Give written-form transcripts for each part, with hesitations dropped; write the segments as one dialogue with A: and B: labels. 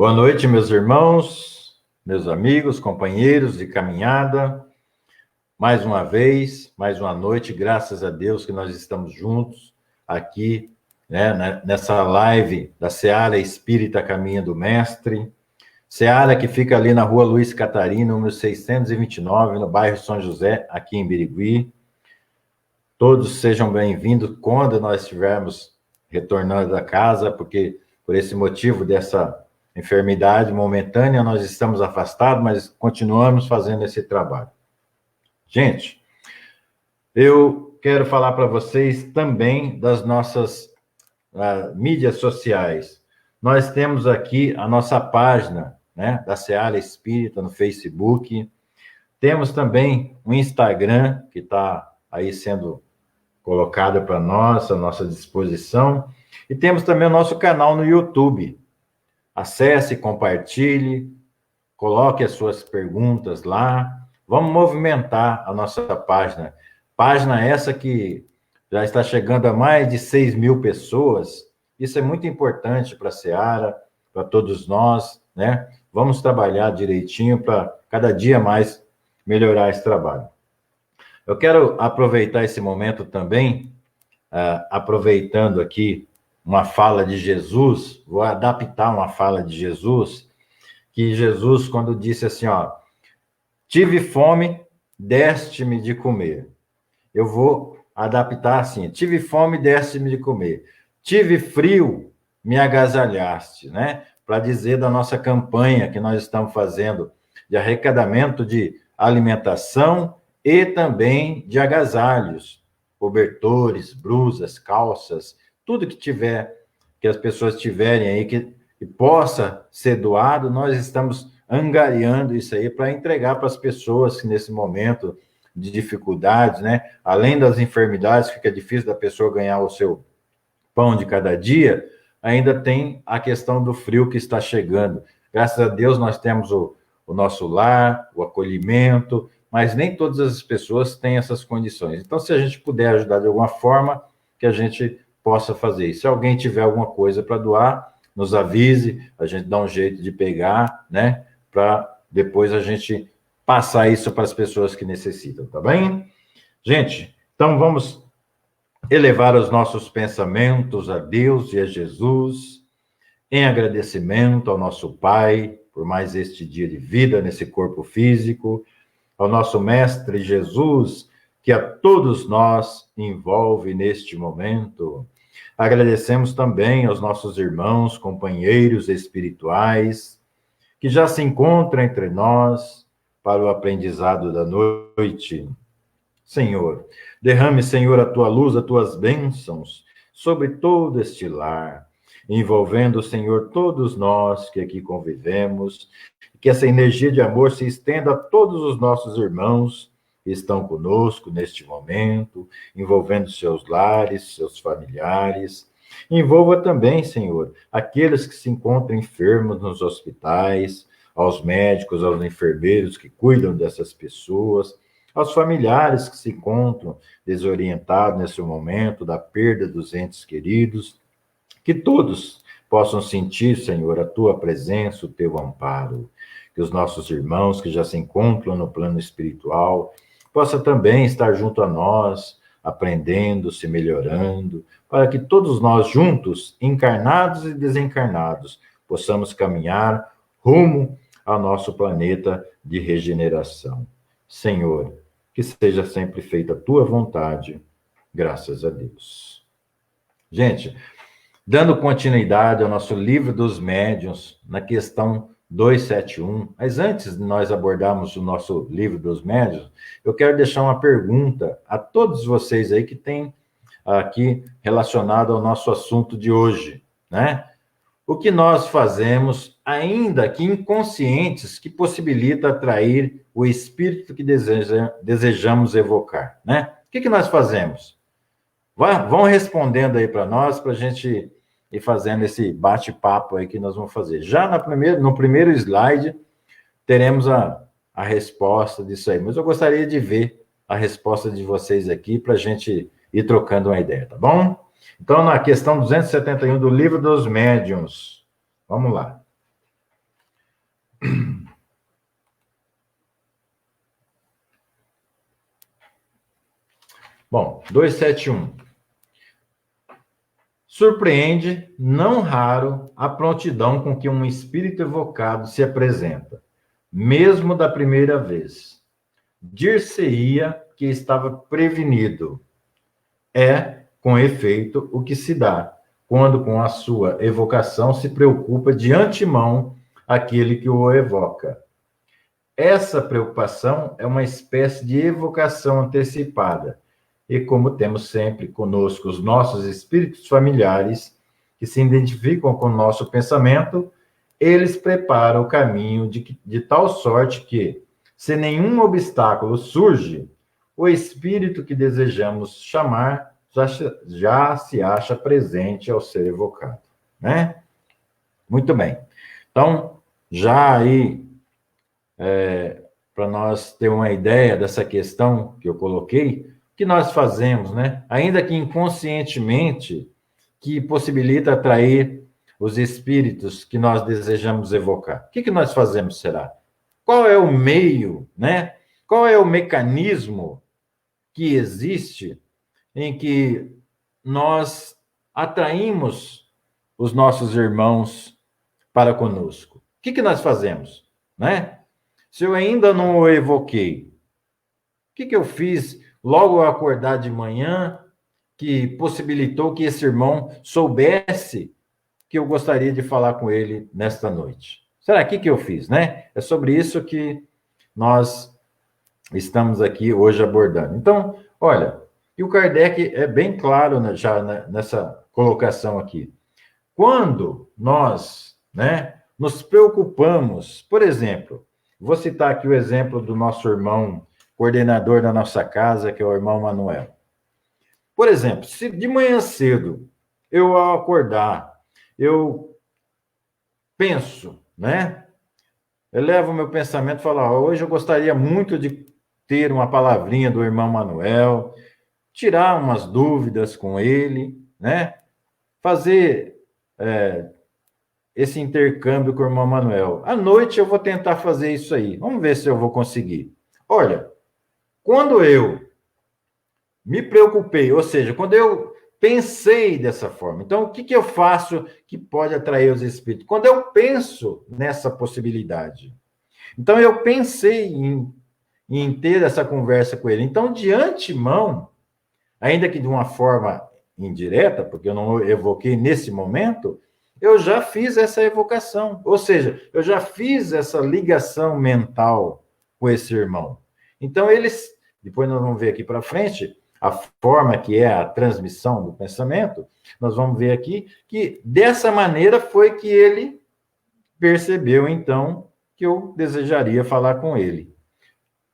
A: Boa noite, meus irmãos, meus amigos, companheiros de caminhada. Mais uma vez, mais uma noite, graças a Deus que nós estamos juntos aqui, né, nessa live da Seara Espírita Caminho do Mestre. Seara que fica ali na rua Luiz Catarino, número 629, no bairro São José, aqui em Birigui. Todos sejam bem-vindos quando nós estivermos retornando da casa, porque por esse motivo dessa enfermidade momentânea, nós estamos afastados, mas continuamos fazendo esse trabalho. Gente, eu quero falar para vocês também das nossas mídias sociais. Nós temos aqui a nossa página, né, da Seara Espírita no Facebook. Temos também o Instagram, que está aí sendo colocado para nós, à nossa disposição. E temos também o nosso canal no YouTube. Acesse, compartilhe, coloque as suas perguntas lá. Vamos movimentar a nossa página. Página essa que já está chegando a mais de 6.000 pessoas. Isso é muito importante para a Seara, para todos nós, né? Vamos trabalhar direitinho para cada dia mais melhorar esse trabalho. Eu quero aproveitar esse momento também, aproveitando aqui uma fala de Jesus, vou adaptar uma fala de Jesus, que Jesus, quando disse assim, ó, tive fome, deste-me de comer. Eu vou adaptar assim, tive fome, deste-me de comer. Tive frio, me agasalhaste, né? Para dizer da nossa campanha que nós estamos fazendo de arrecadamento de alimentação e também de agasalhos, cobertores, blusas, calças, tudo que tiver, que as pessoas tiverem aí, que possa ser doado, nós estamos angariando isso aí para entregar para as pessoas que nesse momento de dificuldades, né? Além das enfermidades, fica difícil da pessoa ganhar o seu pão de cada dia, ainda tem a questão do frio que está chegando. Graças a Deus nós temos o nosso lar, o acolhimento, mas nem todas as pessoas têm essas condições. Então, se a gente puder ajudar de alguma forma, que a gente possa fazer isso. Se alguém tiver alguma coisa para doar, nos avise, a gente dá um jeito de pegar, né? Para depois a gente passar isso para as pessoas que necessitam, tá bem? Gente, então vamos elevar os nossos pensamentos a Deus e a Jesus, em agradecimento ao nosso Pai por mais este dia de vida nesse corpo físico, ao nosso Mestre Jesus, que a todos nós envolve neste momento. Agradecemos também aos nossos irmãos, companheiros espirituais, que já se encontram entre nós para o aprendizado da noite. Senhor, derrame, Senhor, a tua luz, as tuas bênçãos sobre todo este lar, envolvendo, Senhor, todos nós que aqui convivemos, que essa energia de amor se estenda a todos os nossos irmãos que estão conosco neste momento, envolvendo seus lares, seus familiares. Envolva também, Senhor, aqueles que se encontram enfermos nos hospitais, aos médicos, aos enfermeiros que cuidam dessas pessoas, aos familiares que se encontram desorientados nesse momento da perda dos entes queridos, que todos possam sentir, Senhor, a tua presença, o teu amparo, que os nossos irmãos que já se encontram no plano espiritual possam também estar junto a nós, aprendendo, se melhorando, para que todos nós juntos, encarnados e desencarnados, possamos caminhar rumo ao nosso planeta de regeneração. Senhor, que seja sempre feita a tua vontade, graças a Deus. Gente, dando continuidade ao nosso livro dos médiuns, na questão 271, mas antes de nós abordarmos o nosso livro dos médiuns, eu quero deixar uma pergunta a todos vocês aí que têm aqui relacionado ao nosso assunto de hoje, né? O que nós fazemos, ainda que inconscientes, que possibilita atrair o espírito que desejamos evocar, né? O que nós fazemos? Vão respondendo aí para nós, para a gente ir fazendo esse bate-papo aí que nós vamos fazer. Já no primeiro slide, teremos a resposta disso aí, mas eu gostaria de ver a resposta de vocês aqui para a gente ir trocando uma ideia, tá bom? Então, na questão 271 do Livro dos Médiuns, vamos lá. Bom, 271. Surpreende, não raro, a prontidão com que um espírito evocado se apresenta, mesmo da primeira vez. Dir-se-ia que estava prevenido. É, com efeito, o que se dá, quando com a sua evocação se preocupa de antemão aquele que o evoca. Essa preocupação é uma espécie de evocação antecipada, e como temos sempre conosco os nossos espíritos familiares, que se identificam com o nosso pensamento, eles preparam o caminho de tal sorte que, se nenhum obstáculo surge, o espírito que desejamos chamar já se acha presente ao ser evocado, né? Muito bem. Então, já aí, para nós ter uma ideia dessa questão que eu coloquei, o que nós fazemos, né? Ainda que inconscientemente, que possibilita atrair os espíritos que nós desejamos evocar. O que nós fazemos, será? Qual é o meio, né? Qual é o mecanismo que existe em que nós atraímos os nossos irmãos para conosco? O que nós fazemos, né? Se eu ainda não o evoquei, o que eu fiz logo ao acordar de manhã que possibilitou que esse irmão soubesse que eu gostaria de falar com ele nesta noite? Será que eu fiz, né? É sobre isso que nós estamos aqui hoje abordando. Então, olha, e o Kardec é bem claro, né, já nessa colocação aqui. Quando nós, né, nos preocupamos, por exemplo, vou citar aqui o exemplo do nosso irmão coordenador da nossa casa, que é o irmão Manuel. Por exemplo, se de manhã cedo eu ao acordar, eu penso, né? Eu levo o meu pensamento e falo, hoje eu gostaria muito de ter uma palavrinha do irmão Manuel, tirar umas dúvidas com ele, né? Fazer esse intercâmbio com o irmão Manuel. À noite eu vou tentar fazer isso aí. Vamos ver se eu vou conseguir. Olha, quando eu me preocupei, ou seja, quando eu pensei dessa forma, então o que eu faço que pode atrair os espíritos? Quando eu penso nessa possibilidade. Então eu pensei em ter essa conversa com ele. Então, de antemão, ainda que de uma forma indireta, porque eu não evoquei nesse momento, eu já fiz essa evocação. Ou seja, eu já fiz essa ligação mental com esse irmão. Então, eles, depois nós vamos ver aqui para frente, a forma que é a transmissão do pensamento, nós vamos ver aqui que dessa maneira foi que ele percebeu, então, que eu desejaria falar com ele.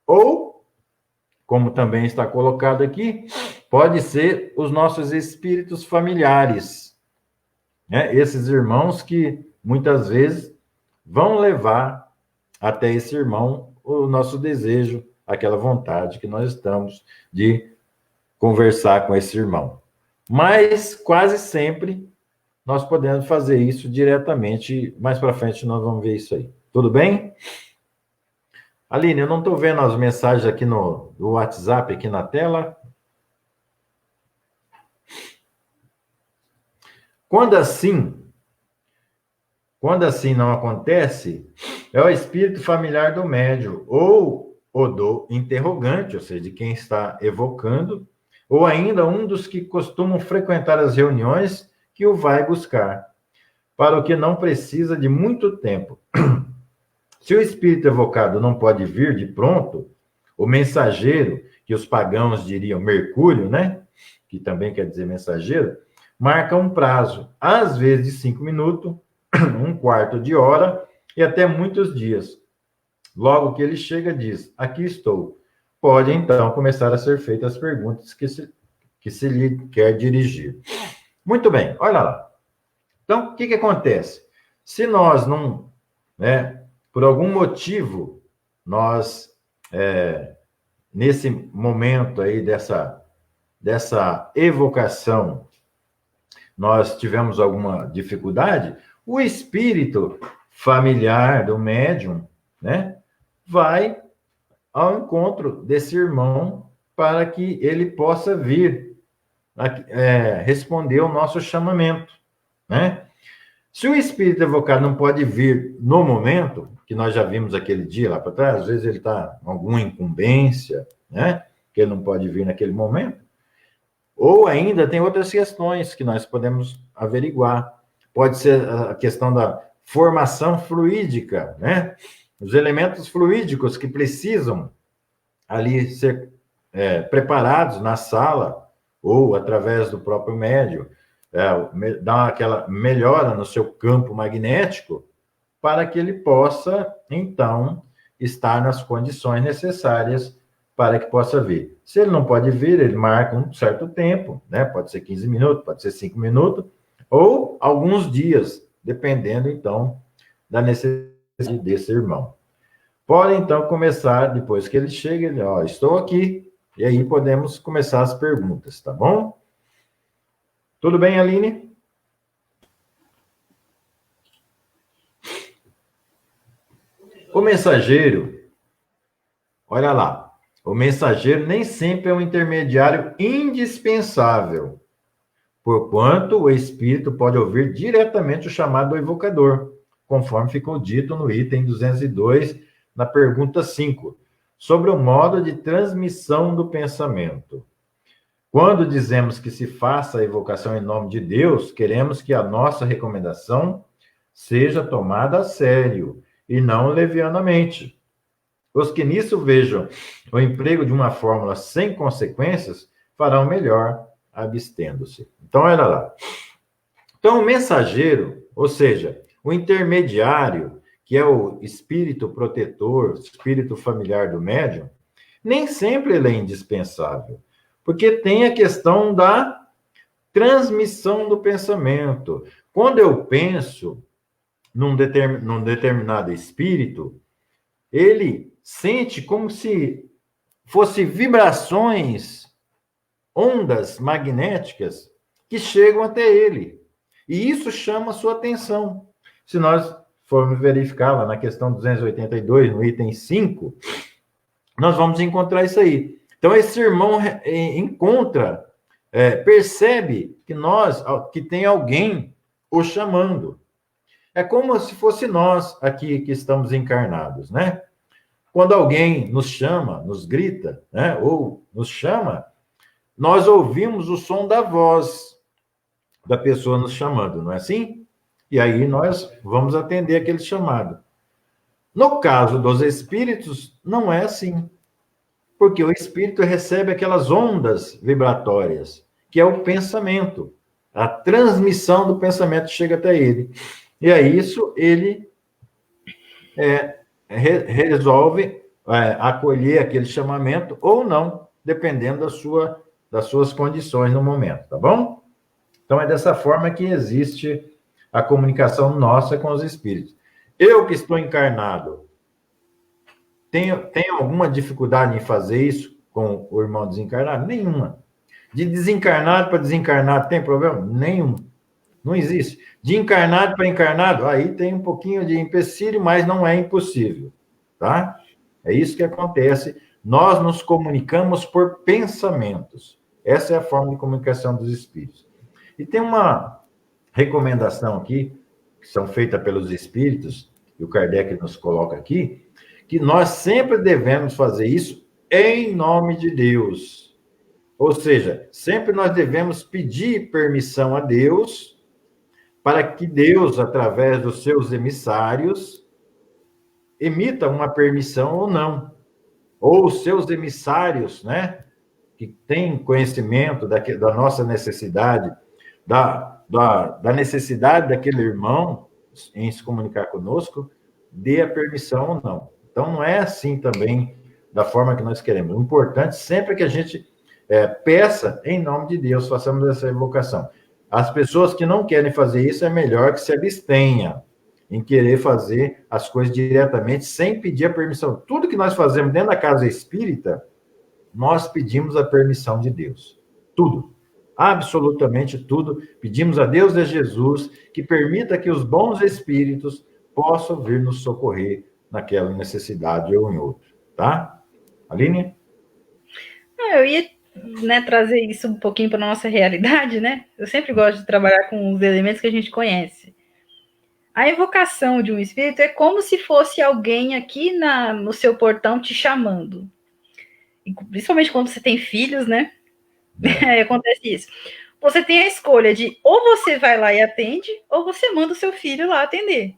A: Ou, como também está colocado aqui, pode ser os nossos espíritos familiares, né? Esses irmãos que muitas vezes vão levar até esse irmão o nosso desejo, aquela vontade que nós estamos de conversar com esse irmão. Mas quase sempre nós podemos fazer isso diretamente. Mais para frente nós vamos ver isso aí. Tudo bem? Aline, eu não estou vendo as mensagens aqui no WhatsApp, aqui na tela. Quando assim não acontece, é o espírito familiar do médium, ou o do interrogante, ou seja, de quem está evocando, ou ainda um dos que costumam frequentar as reuniões que o vai buscar, para o que não precisa de muito tempo. Se o espírito evocado não pode vir de pronto, o mensageiro, que os pagãos diriam Mercúrio, né? Que também quer dizer mensageiro, marca um prazo, às vezes de 5 minutos, um quarto de hora e até muitos dias. Logo que ele chega, diz: aqui estou. Pode, então, começar a ser feitas as perguntas que se lhe quer dirigir. Muito bem, olha lá. Então, o que acontece? Se nós não, né, por algum motivo, nós, nesse momento aí dessa evocação, nós tivemos alguma dificuldade, o espírito familiar do médium, né, vai ao encontro desse irmão para que ele possa vir responder ao nosso chamamento, né? Se o espírito evocado não pode vir no momento, que nós já vimos aquele dia lá para trás, às vezes ele está com alguma incumbência, né, que ele não pode vir naquele momento, ou ainda tem outras questões que nós podemos averiguar. Pode ser a questão da formação fluídica, né? Os elementos fluídicos que precisam ali ser preparados na sala ou através do próprio médium, dar aquela melhora no seu campo magnético para que ele possa, então, estar nas condições necessárias para que possa vir. Se ele não pode vir, ele marca um certo tempo, né? Pode ser 15 minutos, pode ser 5 minutos, ou alguns dias, dependendo, então, da necessidade desse irmão. Pode, então, começar, depois que ele chega, ele, ó, estou aqui, e aí podemos começar as perguntas, tá bom? Tudo bem, Aline? O mensageiro, olha lá, o mensageiro nem sempre é um intermediário indispensável, porquanto o espírito pode ouvir diretamente o chamado do evocador, conforme ficou dito no item 202, na pergunta 5, sobre o modo de transmissão do pensamento. Quando dizemos que se faça a evocação em nome de Deus, queremos que a nossa recomendação seja tomada a sério e não levianamente. Os que nisso vejam o emprego de uma fórmula sem consequências farão melhor abstendo-se. Então, olha lá. Então, o mensageiro, ou seja, o intermediário, que é o espírito protetor, espírito familiar do médium, nem sempre ele é indispensável, porque tem a questão da transmissão do pensamento. Quando eu penso num determinado espírito, ele sente como se fosse vibrações, ondas magnéticas que chegam até ele. E isso chama a sua atenção. Se nós formos verificar lá na questão 282, no item 5, nós vamos encontrar isso aí. Então, esse irmão encontra, percebe que tem alguém o chamando. É como se fosse nós aqui que estamos encarnados, né? Quando alguém nos chama, nos grita, né? Ou nos chama, nós ouvimos o som da voz da pessoa nos chamando, não é assim? E aí nós vamos atender aquele chamado. No caso dos espíritos, não é assim. Porque o espírito recebe aquelas ondas vibratórias, que é o pensamento. A transmissão do pensamento chega até ele. E a isso ele resolve acolher aquele chamamento ou não, dependendo das suas condições no momento, tá bom? Então, é dessa forma que existe a comunicação nossa com os espíritos. Eu que estou encarnado, tenho alguma dificuldade em fazer isso com o irmão desencarnado? Nenhuma. De desencarnado para desencarnado, tem problema? Nenhum. Não existe. De encarnado para encarnado, aí tem um pouquinho de empecilho, mas não é impossível, tá? É isso que acontece. Nós nos comunicamos por pensamentos. Essa é a forma de comunicação dos espíritos. E tem uma recomendação aqui, que são feitas pelos espíritos, e o Kardec nos coloca aqui, que nós sempre devemos fazer isso em nome de Deus. Ou seja, sempre nós devemos pedir permissão a Deus, para que Deus, através dos seus emissários, emita uma permissão ou não. Ou os seus emissários, né, que têm conhecimento da nossa necessidade, da necessidade daquele irmão em se comunicar conosco, dê a permissão ou não. Então, não é assim também, da forma que nós queremos. O importante sempre é que a gente peça em nome de Deus, façamos essa invocação. As pessoas que não querem fazer isso, é melhor que se abstenha em querer fazer as coisas diretamente, sem pedir a permissão. Tudo que nós fazemos dentro da casa espírita, nós pedimos a permissão de Deus. Tudo. Absolutamente tudo. Pedimos a Deus e a Jesus que permita que os bons espíritos possam vir nos socorrer naquela necessidade ou em outra, tá? Aline?
B: Eu ia, né, trazer isso um pouquinho para nossa realidade, né? Eu sempre gosto de trabalhar com os elementos que a gente conhece. A evocação de um espírito é como se fosse alguém aqui no seu portão te chamando. E principalmente quando você tem filhos, né? Acontece isso. Você tem a escolha de ou você vai lá e atende, ou você manda o seu filho lá atender.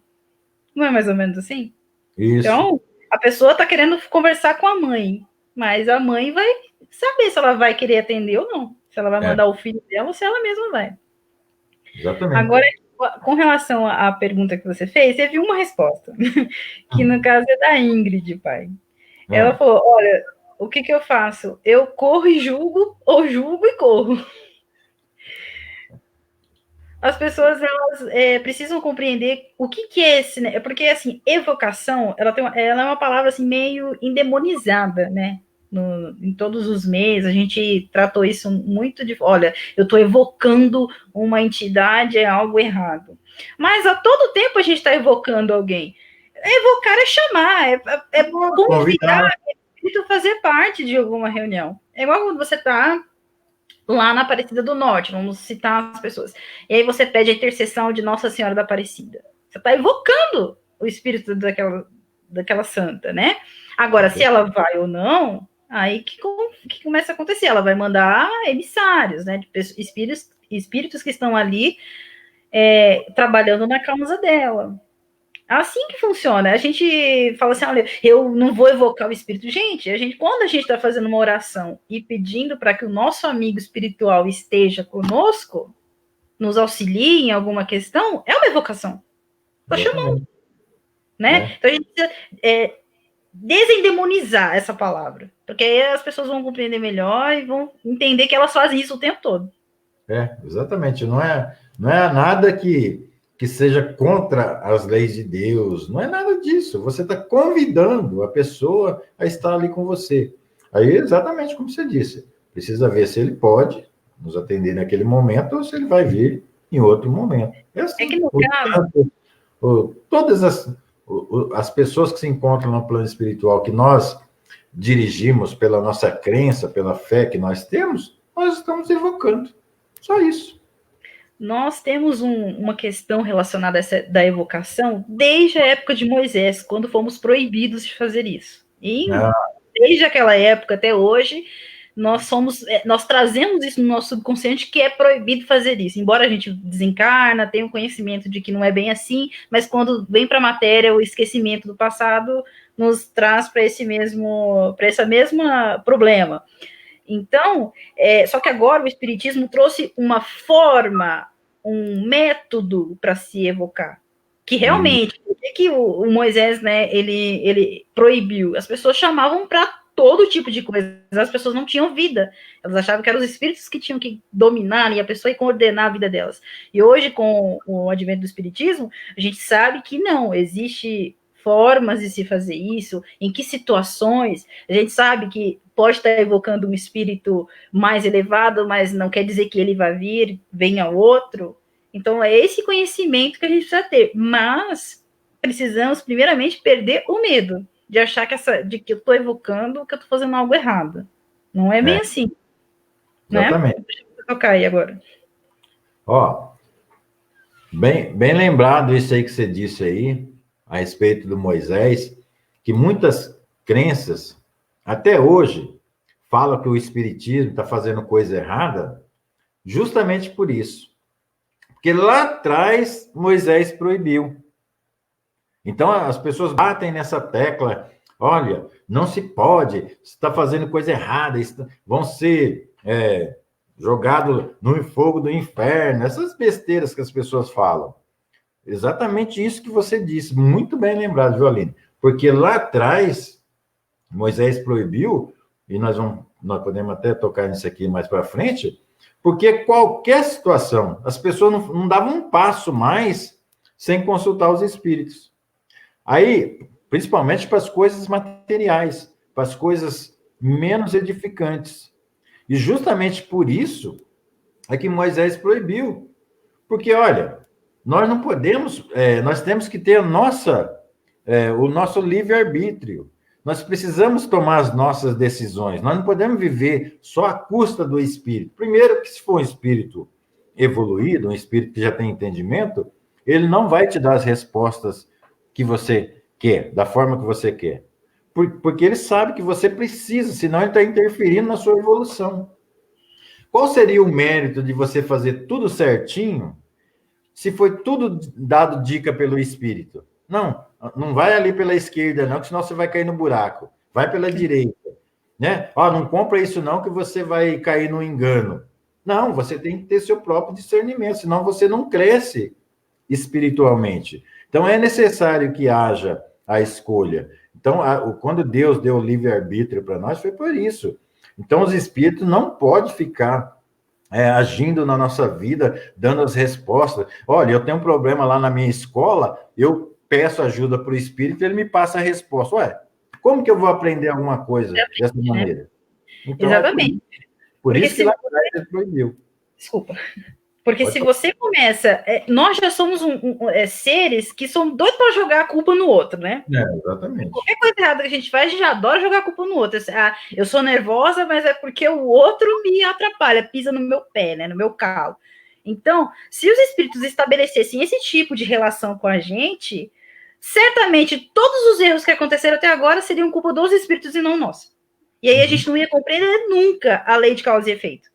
B: Não é mais ou menos assim?
A: Isso.
B: Então, a pessoa está querendo conversar com a mãe, mas a mãe vai saber se ela vai querer atender ou não. Se ela vai mandar o filho dela ou se ela mesma vai.
A: Exatamente.
B: Agora, com relação à pergunta que você fez, teve uma resposta, que no caso é da Ingrid, pai. Ela falou, olha, o que eu faço? Eu corro e julgo, ou julgo e corro. As pessoas, elas precisam compreender o que é esse, né? Porque, assim, evocação, ela é uma palavra, assim, meio endemonizada, né? Em todos os meses, a gente tratou isso muito de, olha, eu estou evocando uma entidade, é algo errado. Mas a todo tempo a gente está evocando alguém. Evocar é chamar, é convidar a fazer parte de alguma reunião. É igual quando você está lá na Aparecida do Norte, vamos citar as pessoas. E aí você pede a intercessão de Nossa Senhora da Aparecida. Você está evocando o espírito daquela santa, né? Agora, se ela vai ou não, aí que começa a acontecer. Ela vai mandar emissários, né? De espíritos que estão ali trabalhando na causa dela. Assim que funciona. A gente fala assim, olha, eu não vou evocar o espírito. Gente, quando a gente está fazendo uma oração e pedindo para que o nosso amigo espiritual esteja conosco, nos auxilie em alguma questão, é uma evocação. Estou chamando. Né? Então a gente precisa desendemonizar essa palavra, porque aí as pessoas vão compreender melhor e vão entender que elas fazem isso o tempo todo.
A: Exatamente. Não é nada que seja contra as leis de Deus, não é nada disso. Você está convidando a pessoa a estar ali com você. Aí, exatamente como você disse, precisa ver se ele pode nos atender naquele momento ou se ele vai vir em outro momento.
B: É que no caso...
A: Todas as pessoas que se encontram no plano espiritual, que nós dirigimos pela nossa crença, pela fé que nós temos, nós estamos evocando. Só isso.
B: Nós temos uma questão relacionada a essa da evocação desde a época de Moisés, quando fomos proibidos de fazer isso. E desde aquela época até hoje, nós trazemos isso no nosso subconsciente, que é proibido fazer isso. Embora a gente desencarna, tenha o conhecimento de que não é bem assim, mas quando vem para a matéria, o esquecimento do passado nos traz para esse mesmo problema. Então, só que agora o Espiritismo trouxe uma forma, um método para se evocar, que realmente, o que o Moisés, né, ele proibiu? As pessoas chamavam para todo tipo de coisa, as pessoas não tinham vida, elas achavam que eram os espíritos que tinham que dominar e a pessoa ia coordenar a vida delas. E hoje, com o advento do Espiritismo, a gente sabe que não, existe formas de se fazer isso, em que situações, a gente sabe que pode estar evocando um espírito mais elevado, mas não quer dizer que ele vai vir, venha outro. Então, é esse conhecimento que a gente precisa ter. Mas precisamos, primeiramente, perder o medo de achar de que eu estou evocando, que eu estou fazendo algo errado. Não é bem assim.
A: Exatamente.
B: Né? Deixa eu tocar aí agora.
A: Bem lembrado isso aí que você disse aí, a respeito do Moisés, que muitas crenças, até hoje, falam que o Espiritismo está fazendo coisa errada, justamente por isso. Porque lá atrás, Moisés proibiu. Então, as pessoas batem nessa tecla, olha, não se pode, você está fazendo coisa errada, vão ser jogados no fogo do inferno, essas besteiras que as pessoas falam. Exatamente isso que você disse, muito bem lembrado, viu, Aline? Porque lá atrás, Moisés proibiu, e nós podemos até tocar nisso aqui mais para frente, porque qualquer situação, as pessoas não davam um passo mais sem consultar os espíritos. Aí, principalmente para as coisas materiais, para as coisas menos edificantes. E justamente por isso é que Moisés proibiu. Porque, olha, Nós não podemos, nós temos que ter o nosso livre-arbítrio. Nós precisamos tomar as nossas decisões. Nós não podemos viver só à custa do espírito. Primeiro, que se for um espírito evoluído, um espírito que já tem entendimento, ele não vai te dar as respostas que você quer, da forma que você quer. Porque ele sabe que você precisa, senão ele está interferindo na sua evolução. Qual seria o mérito de você fazer tudo certinho se foi tudo dado dica pelo espírito? Não vai ali pela esquerda, não, que senão você vai cair no buraco. Vai pela direita, né? Não compra isso não, que você vai cair no engano. Não, você tem que ter seu próprio discernimento, senão você não cresce espiritualmente. Então, é necessário que haja a escolha. Então, quando Deus deu o livre-arbítrio para nós, foi por isso. Então, os espíritos não podem ficar agindo na nossa vida, dando as respostas. Olha, eu tenho um problema lá na minha escola, eu peço ajuda para o espírito, ele me passa a resposta. Ué, como que eu vou aprender alguma coisa dessa maneira?
B: Então, exatamente.
A: Por isso que lá atrás ele proibiu.
B: Desculpa. Porque se você começa... nós já somos seres que são doidos para jogar a culpa no outro, né?
A: Exatamente.
B: Qualquer coisa errada que a gente faz, a gente já adora jogar a culpa no outro. Eu sou nervosa, mas é porque o outro me atrapalha, pisa no meu pé, né? No meu calo. Então, se os espíritos estabelecessem esse tipo de relação com a gente, certamente todos os erros que aconteceram até agora seriam culpa dos espíritos e não nossa. E aí a gente não ia compreender nunca a lei de causa e efeito.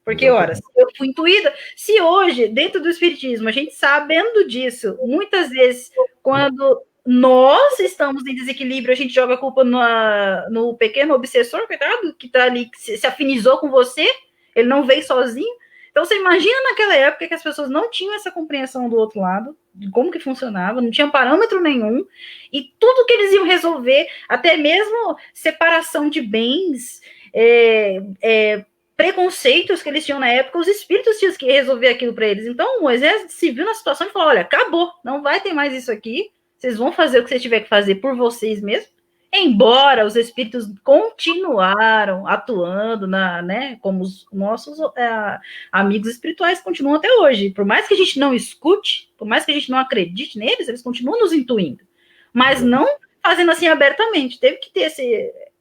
B: Porque, ora, se eu fui intuída, se hoje, dentro do espiritismo, a gente sabendo disso, muitas vezes, quando nós estamos em desequilíbrio, a gente joga a culpa no pequeno obsessor, coitado, que está ali, que se afinizou com você, ele não veio sozinho. Então, você imagina naquela época que as pessoas não tinham essa compreensão do outro lado, de como que funcionava, não tinham parâmetro nenhum, e tudo que eles iam resolver, até mesmo separação de bens, preconceitos que eles tinham na época, os espíritos tinham que resolver aquilo para eles. Então, Moisés se viu na situação e falou, olha, acabou, não vai ter mais isso aqui, vocês vão fazer o que vocês tiverem que fazer por vocês mesmos, embora os espíritos continuaram atuando, né, como os nossos amigos espirituais continuam até hoje. Por mais que a gente não escute, por mais que a gente não acredite neles, eles continuam nos intuindo. Mas não fazendo assim abertamente. Teve que ter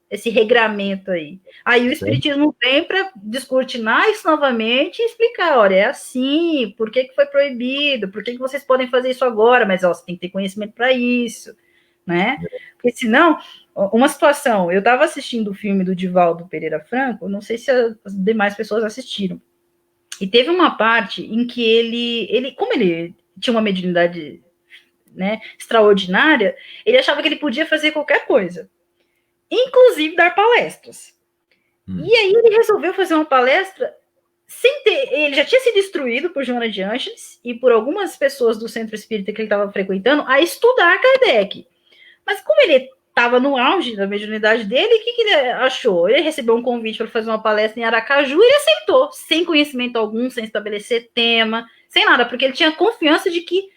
B: esse regramento aí. Aí o espiritismo vem para descortinar isso novamente e explicar, olha, é assim, por que foi proibido, por que vocês podem fazer isso agora, mas você tem que ter conhecimento para isso, né? Porque senão, uma situação, eu estava assistindo o filme do Divaldo Pereira Franco, não sei se as demais pessoas assistiram, e teve uma parte em que ele como ele tinha uma mediunidade, né, extraordinária, ele achava que ele podia fazer qualquer coisa, inclusive dar palestras. E aí ele resolveu fazer uma palestra sem ter... Ele já tinha sido instruído por Joana de Ângeles e por algumas pessoas do centro espírita que ele estava frequentando a estudar Kardec. Mas como ele estava no auge da mediunidade dele, o que ele achou? Ele recebeu um convite para fazer uma palestra em Aracaju e ele aceitou, sem conhecimento algum, sem estabelecer tema, sem nada, porque ele tinha confiança de que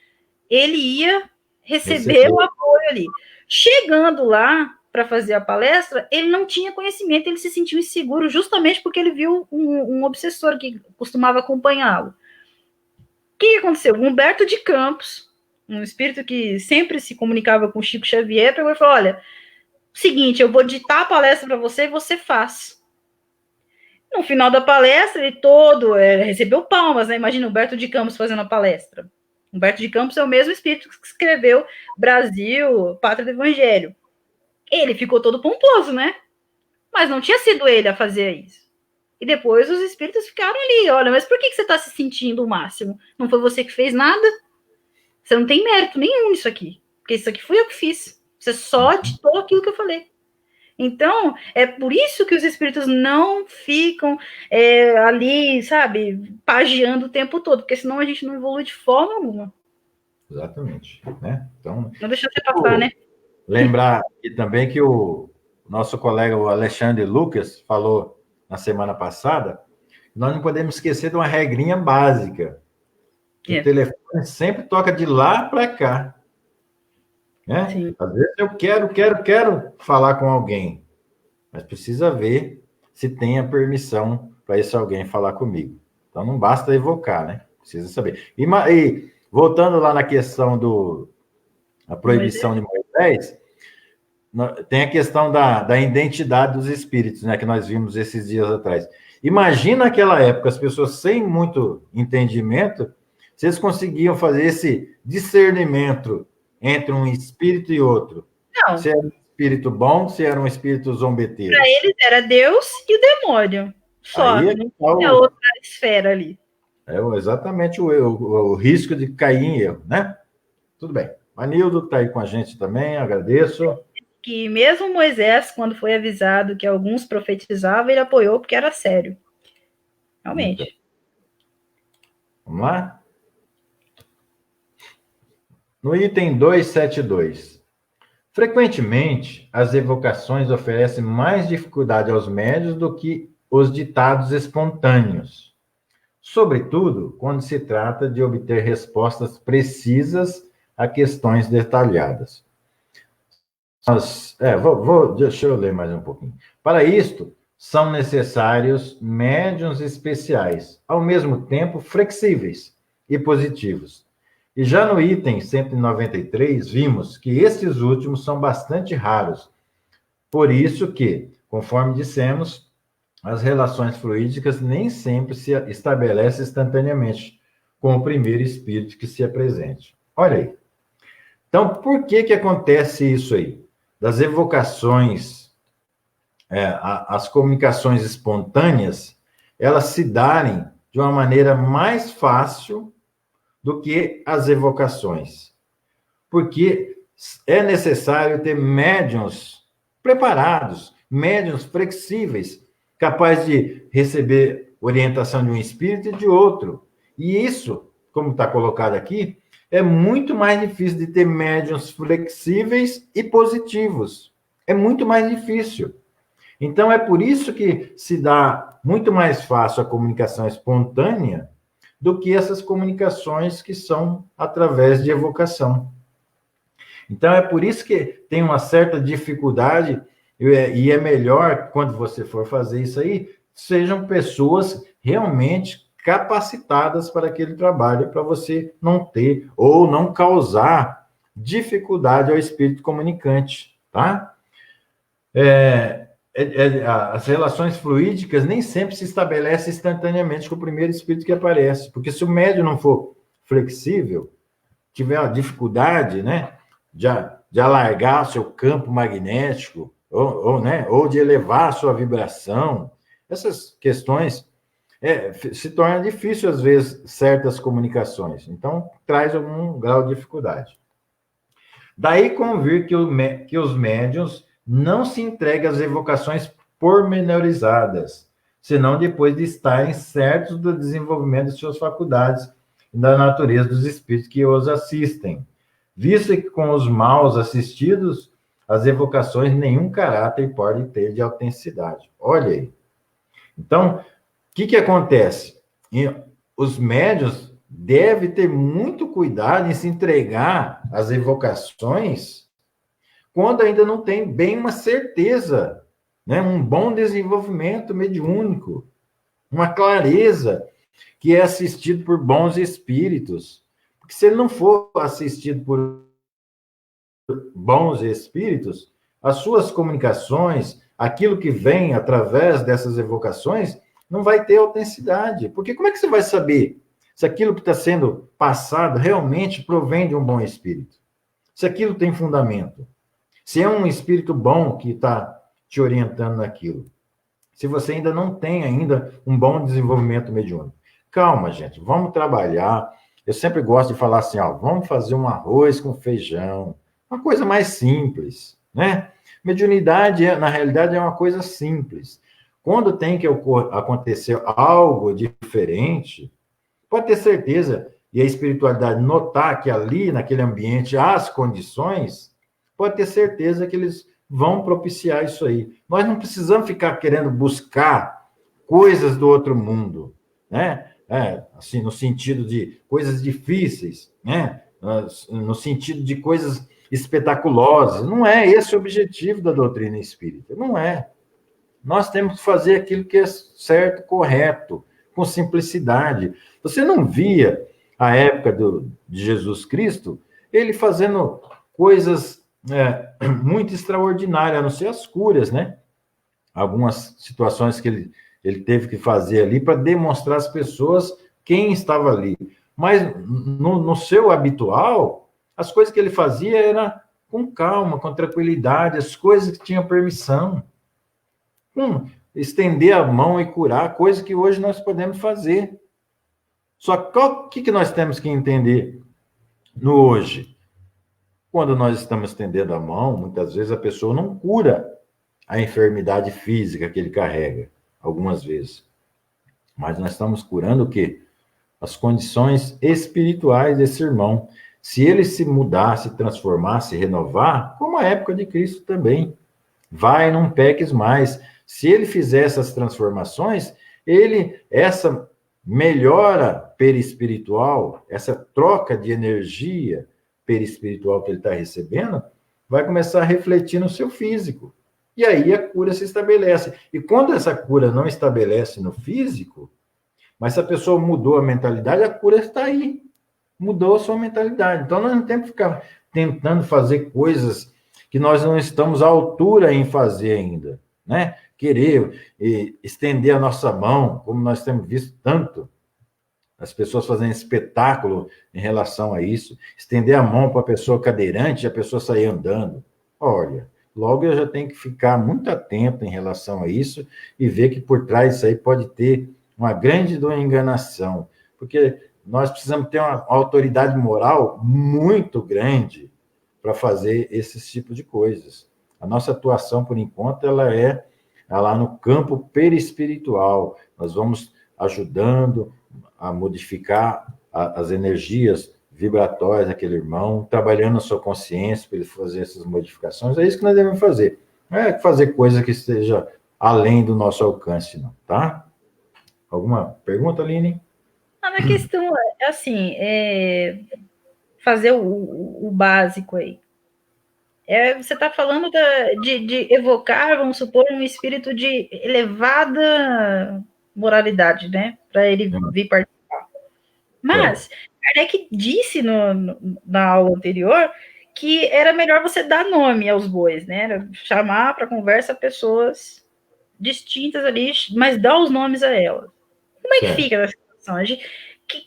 B: ele ia receber o apoio ali. Chegando lá para fazer a palestra, ele não tinha conhecimento, ele se sentiu inseguro justamente porque ele viu um obsessor que costumava acompanhá-lo. O que aconteceu? Humberto de Campos, um espírito que sempre se comunicava com Chico Xavier, pegou e falou, olha, seguinte, eu vou ditar a palestra para você e você faz. No final da palestra, ele recebeu palmas, né? Imagina Humberto de Campos fazendo a palestra. Humberto de Campos é o mesmo espírito que escreveu Brasil, Pátria do Evangelho. Ele ficou todo pomposo, né? Mas não tinha sido ele a fazer isso. E depois os espíritos ficaram ali, olha, mas por que você está se sentindo o máximo? Não foi você que fez nada? Você não tem mérito nenhum nisso aqui. Porque isso aqui fui eu que fiz. Você só ditou aquilo que eu falei. Então, é por isso que os espíritos não ficam ali, sabe, pagiando o tempo todo, porque senão a gente não evolui de forma alguma.
A: Exatamente. Né? Então,
B: não deixa você passar, né?
A: Lembrar aqui também que o nosso colega, o Alexandre Lucas, falou na semana passada, nós não podemos esquecer de uma regrinha básica. O telefone sempre toca de lá para cá. Né? Às vezes eu quero falar com alguém, mas precisa ver se tem a permissão para esse alguém falar comigo. Então não basta evocar, né? Precisa saber. E voltando lá na questão da proibição de Moisés, tem a questão da identidade dos espíritos, né, que nós vimos esses dias atrás. Imagina naquela época, as pessoas sem muito entendimento, se eles conseguiam fazer esse discernimento entre um espírito e outro.
B: Não.
A: Se era um espírito bom, se era um espírito zombeteiro.
B: Para eles era Deus e o demônio. Só,
A: Aí
B: não tinha outra esfera ali.
A: É exatamente o risco de cair em erro, né? Tudo bem. Manildo está aí com a gente também, agradeço.
B: Que mesmo Moisés, quando foi avisado que alguns profetizavam, ele apoiou porque era sério. Realmente.
A: Então, vamos lá? No item 272. Frequentemente, as evocações oferecem mais dificuldade aos médiuns do que os ditados espontâneos. Sobretudo, quando se trata de obter respostas precisas a questões detalhadas. Deixa eu ler mais um pouquinho. Para isto, são necessários médiuns especiais, ao mesmo tempo flexíveis e positivos. E já no item 193, vimos que esses últimos são bastante raros. Por isso que, conforme dissemos, as relações fluídicas nem sempre se estabelecem instantaneamente com o primeiro espírito que se apresente. Olha aí. Então, por que acontece isso aí? Das evocações, as comunicações espontâneas, elas se darem de uma maneira mais fácil do que as evocações. Porque é necessário ter médiuns preparados, médiuns flexíveis, capazes de receber orientação de um espírito e de outro. E isso, como está colocado aqui, é muito mais difícil de ter médiuns flexíveis e positivos. É muito mais difícil. Então, é por isso que se dá muito mais fácil a comunicação espontânea do que essas comunicações que são através de evocação. Então, é por isso que tem uma certa dificuldade, e é melhor, quando você for fazer isso aí, sejam pessoas realmente capacitadas para aquele trabalho, para você não ter ou não causar dificuldade ao espírito comunicante, tá? As relações fluídicas nem sempre se estabelecem instantaneamente com o primeiro espírito que aparece, porque se o médium não for flexível, tiver uma dificuldade, né, de alargar seu campo magnético, ou de elevar a sua vibração, essas questões se torna difícil, às vezes, certas comunicações. Então, traz algum grau de dificuldade. Daí convir que os médiuns não se entregam às evocações pormenorizadas, senão depois de estarem certos do desenvolvimento de suas faculdades e da natureza dos espíritos que os assistem, visto que com os maus assistidos, as evocações nenhum caráter podem ter de autenticidade. Olha aí. Então, o que acontece? Os médiuns devem ter muito cuidado em se entregar às evocações quando ainda não tem bem uma certeza, né? Um bom desenvolvimento mediúnico, uma clareza que é assistido por bons espíritos. Porque se ele não for assistido por bons espíritos, as suas comunicações, aquilo que vem através dessas evocações, não vai ter autenticidade. Porque como é que você vai saber se aquilo que está sendo passado realmente provém de um bom espírito? Se aquilo tem fundamento? Se é um espírito bom que está te orientando naquilo? Se você ainda não tem um bom desenvolvimento mediúnico. Calma, gente, vamos trabalhar. Eu sempre gosto de falar assim, vamos fazer um arroz com feijão. Uma coisa mais simples, né? Mediunidade, na realidade, é uma coisa simples. Quando tem que acontecer algo diferente, pode ter certeza, e a espiritualidade notar que ali, naquele ambiente, há as condições, pode ter certeza que eles vão propiciar isso aí. Nós não precisamos ficar querendo buscar coisas do outro mundo, né? Assim, no sentido de coisas difíceis, né? No sentido de coisas espetaculosas. Não é esse o objetivo da doutrina espírita. Não é. Nós temos que fazer aquilo que é certo, correto, com simplicidade. Você não via a época de Jesus Cristo, ele fazendo coisas muito extraordinárias, a não ser as curas, né? Algumas situações que ele teve que fazer ali para demonstrar às pessoas quem estava ali. Mas no seu habitual, as coisas que ele fazia era com calma, com tranquilidade, as coisas que tinham permissão. Estender a mão e curar, coisa que hoje nós podemos fazer. Só que o que nós temos que entender no hoje? Quando nós estamos estendendo a mão, muitas vezes a pessoa não cura a enfermidade física que ele carrega, algumas vezes. Mas nós estamos curando o quê? As condições espirituais desse irmão. Se ele se mudar, se transformar, se renovar, como a época de Cristo também. Vai, não peques mais. Se ele fizer essas transformações, essa melhora perispiritual, essa troca de energia perispiritual que ele está recebendo, vai começar a refletir no seu físico. E aí a cura se estabelece. E quando essa cura não estabelece no físico, mas se a pessoa mudou a mentalidade, a cura está aí. Mudou a sua mentalidade. Então nós não temos que ficar tentando fazer coisas que nós não estamos à altura em fazer ainda, né? Querer estender a nossa mão, como nós temos visto tanto, as pessoas fazendo espetáculo em relação a isso, estender a mão para a pessoa cadeirante e a pessoa sair andando. Olha, logo eu já tenho que ficar muito atento em relação a isso e ver que por trás disso aí pode ter uma grande enganação, porque nós precisamos ter uma autoridade moral muito grande para fazer esses tipos de coisas. A nossa atuação, por enquanto, ela é lá no campo perispiritual. Nós vamos ajudando a modificar as energias vibratórias daquele irmão, trabalhando a sua consciência para ele fazer essas modificações. É isso que nós devemos fazer. Não é fazer coisa que esteja além do nosso alcance, não, tá? Alguma pergunta, Aline?
B: A questão é assim, fazer o básico aí. Você está falando de evocar, vamos supor, um espírito de elevada moralidade, né? Para ele vir participar. Mas Kardec disse na aula anterior que era melhor você dar nome aos bois, né? Era chamar para conversa pessoas distintas ali, mas dar os nomes a elas. Como é que fica essa situação?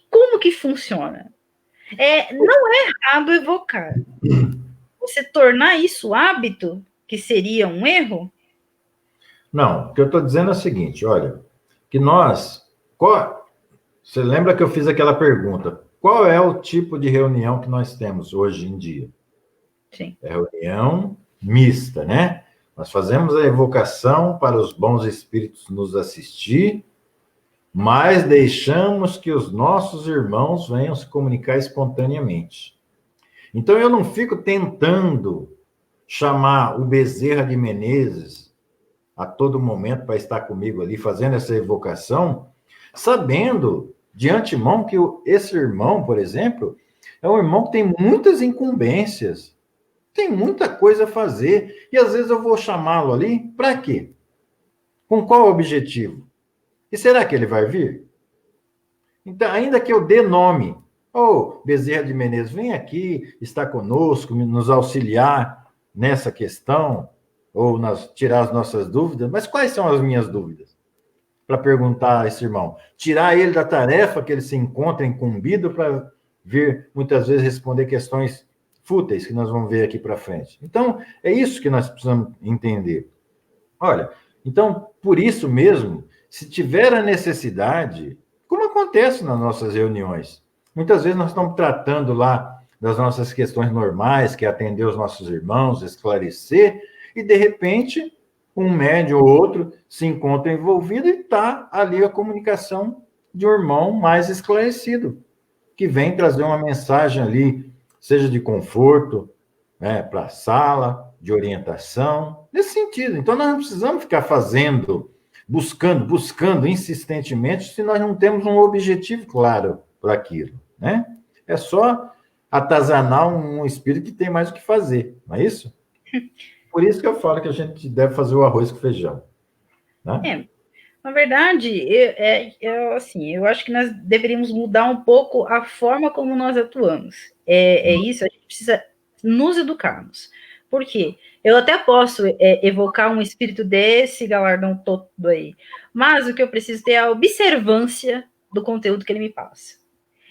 B: Como que funciona? Não é errado evocar. Você tornar isso hábito, que seria um erro?
A: Não, o que eu estou dizendo é o seguinte, olha, que nós... Você lembra que eu fiz aquela pergunta? Qual é o tipo de reunião que nós temos hoje em dia?
B: Sim.
A: É reunião mista, né? Nós fazemos a evocação para os bons espíritos nos assistir, mas deixamos que os nossos irmãos venham se comunicar espontaneamente. Então, eu não fico tentando chamar o Bezerra de Menezes a todo momento para estar comigo ali, fazendo essa evocação, sabendo de antemão que esse irmão, por exemplo, é um irmão que tem muitas incumbências, tem muita coisa a fazer, e às vezes eu vou chamá-lo ali, para quê? Com qual objetivo? E será que ele vai vir? Então, ainda que eu dê nome, Bezerra de Menezes, vem aqui, está conosco, nos auxiliar nessa questão, ou tirar as nossas dúvidas, mas quais são as minhas dúvidas? Para perguntar a esse irmão. Tirar ele da tarefa que ele se encontra incumbido para vir, muitas vezes, responder questões fúteis que nós vamos ver aqui para frente. Então, é isso que nós precisamos entender. Olha, então, por isso mesmo, se tiver a necessidade, como acontece nas nossas reuniões, muitas vezes nós estamos tratando lá das nossas questões normais, que é atender os nossos irmãos, esclarecer, e de repente um médium ou outro se encontra envolvido e está ali a comunicação de um irmão mais esclarecido, que vem trazer uma mensagem ali, seja de conforto, né, para a sala, de orientação, nesse sentido. Então, nós não precisamos ficar buscando insistentemente, se nós não temos um objetivo claro para aquilo, né? É só atazanar um espírito que tem mais o que fazer, não é isso? Por isso que eu falo que a gente deve fazer o arroz com feijão. Né?
B: Na verdade, assim, eu acho que nós deveríamos mudar um pouco a forma como nós atuamos. É isso, a gente precisa nos educarmos. Por quê? Eu até posso evocar um espírito desse galardão todo aí, mas o que eu preciso ter é a observância do conteúdo que ele me passa.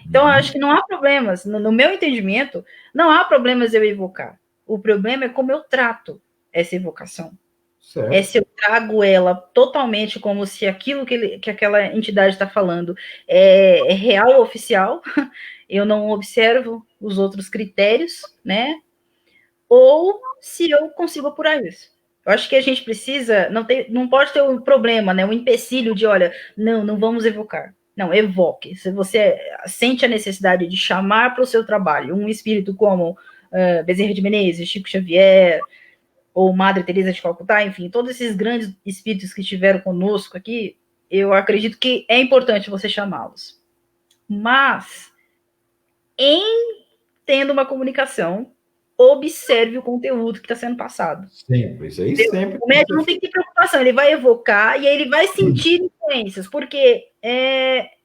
B: Então, eu acho que não há problemas, no meu entendimento, não há problemas eu evocar. O problema é como eu trato essa evocação.
A: Certo.
B: Se eu trago ela totalmente como se aquilo que aquela entidade está falando é real, oficial, eu não observo os outros critérios, né? Ou se eu consigo apurar isso. Eu acho que a gente precisa, não pode ter um problema, né? Um empecilho de, olha, não vamos evocar. Não, evoque. Se você sente a necessidade de chamar para o seu trabalho um espírito como Bezerra de Menezes, Chico Xavier, ou Madre Teresa de Calcutá, enfim, todos esses grandes espíritos que estiveram conosco aqui, eu acredito que é importante você chamá-los. Mas, em tendo uma comunicação, observe o conteúdo que está sendo passado.
A: Sempre, isso aí sempre.
B: O médico não tem que ter preocupação, ele vai evocar e aí ele vai sentir influências, porque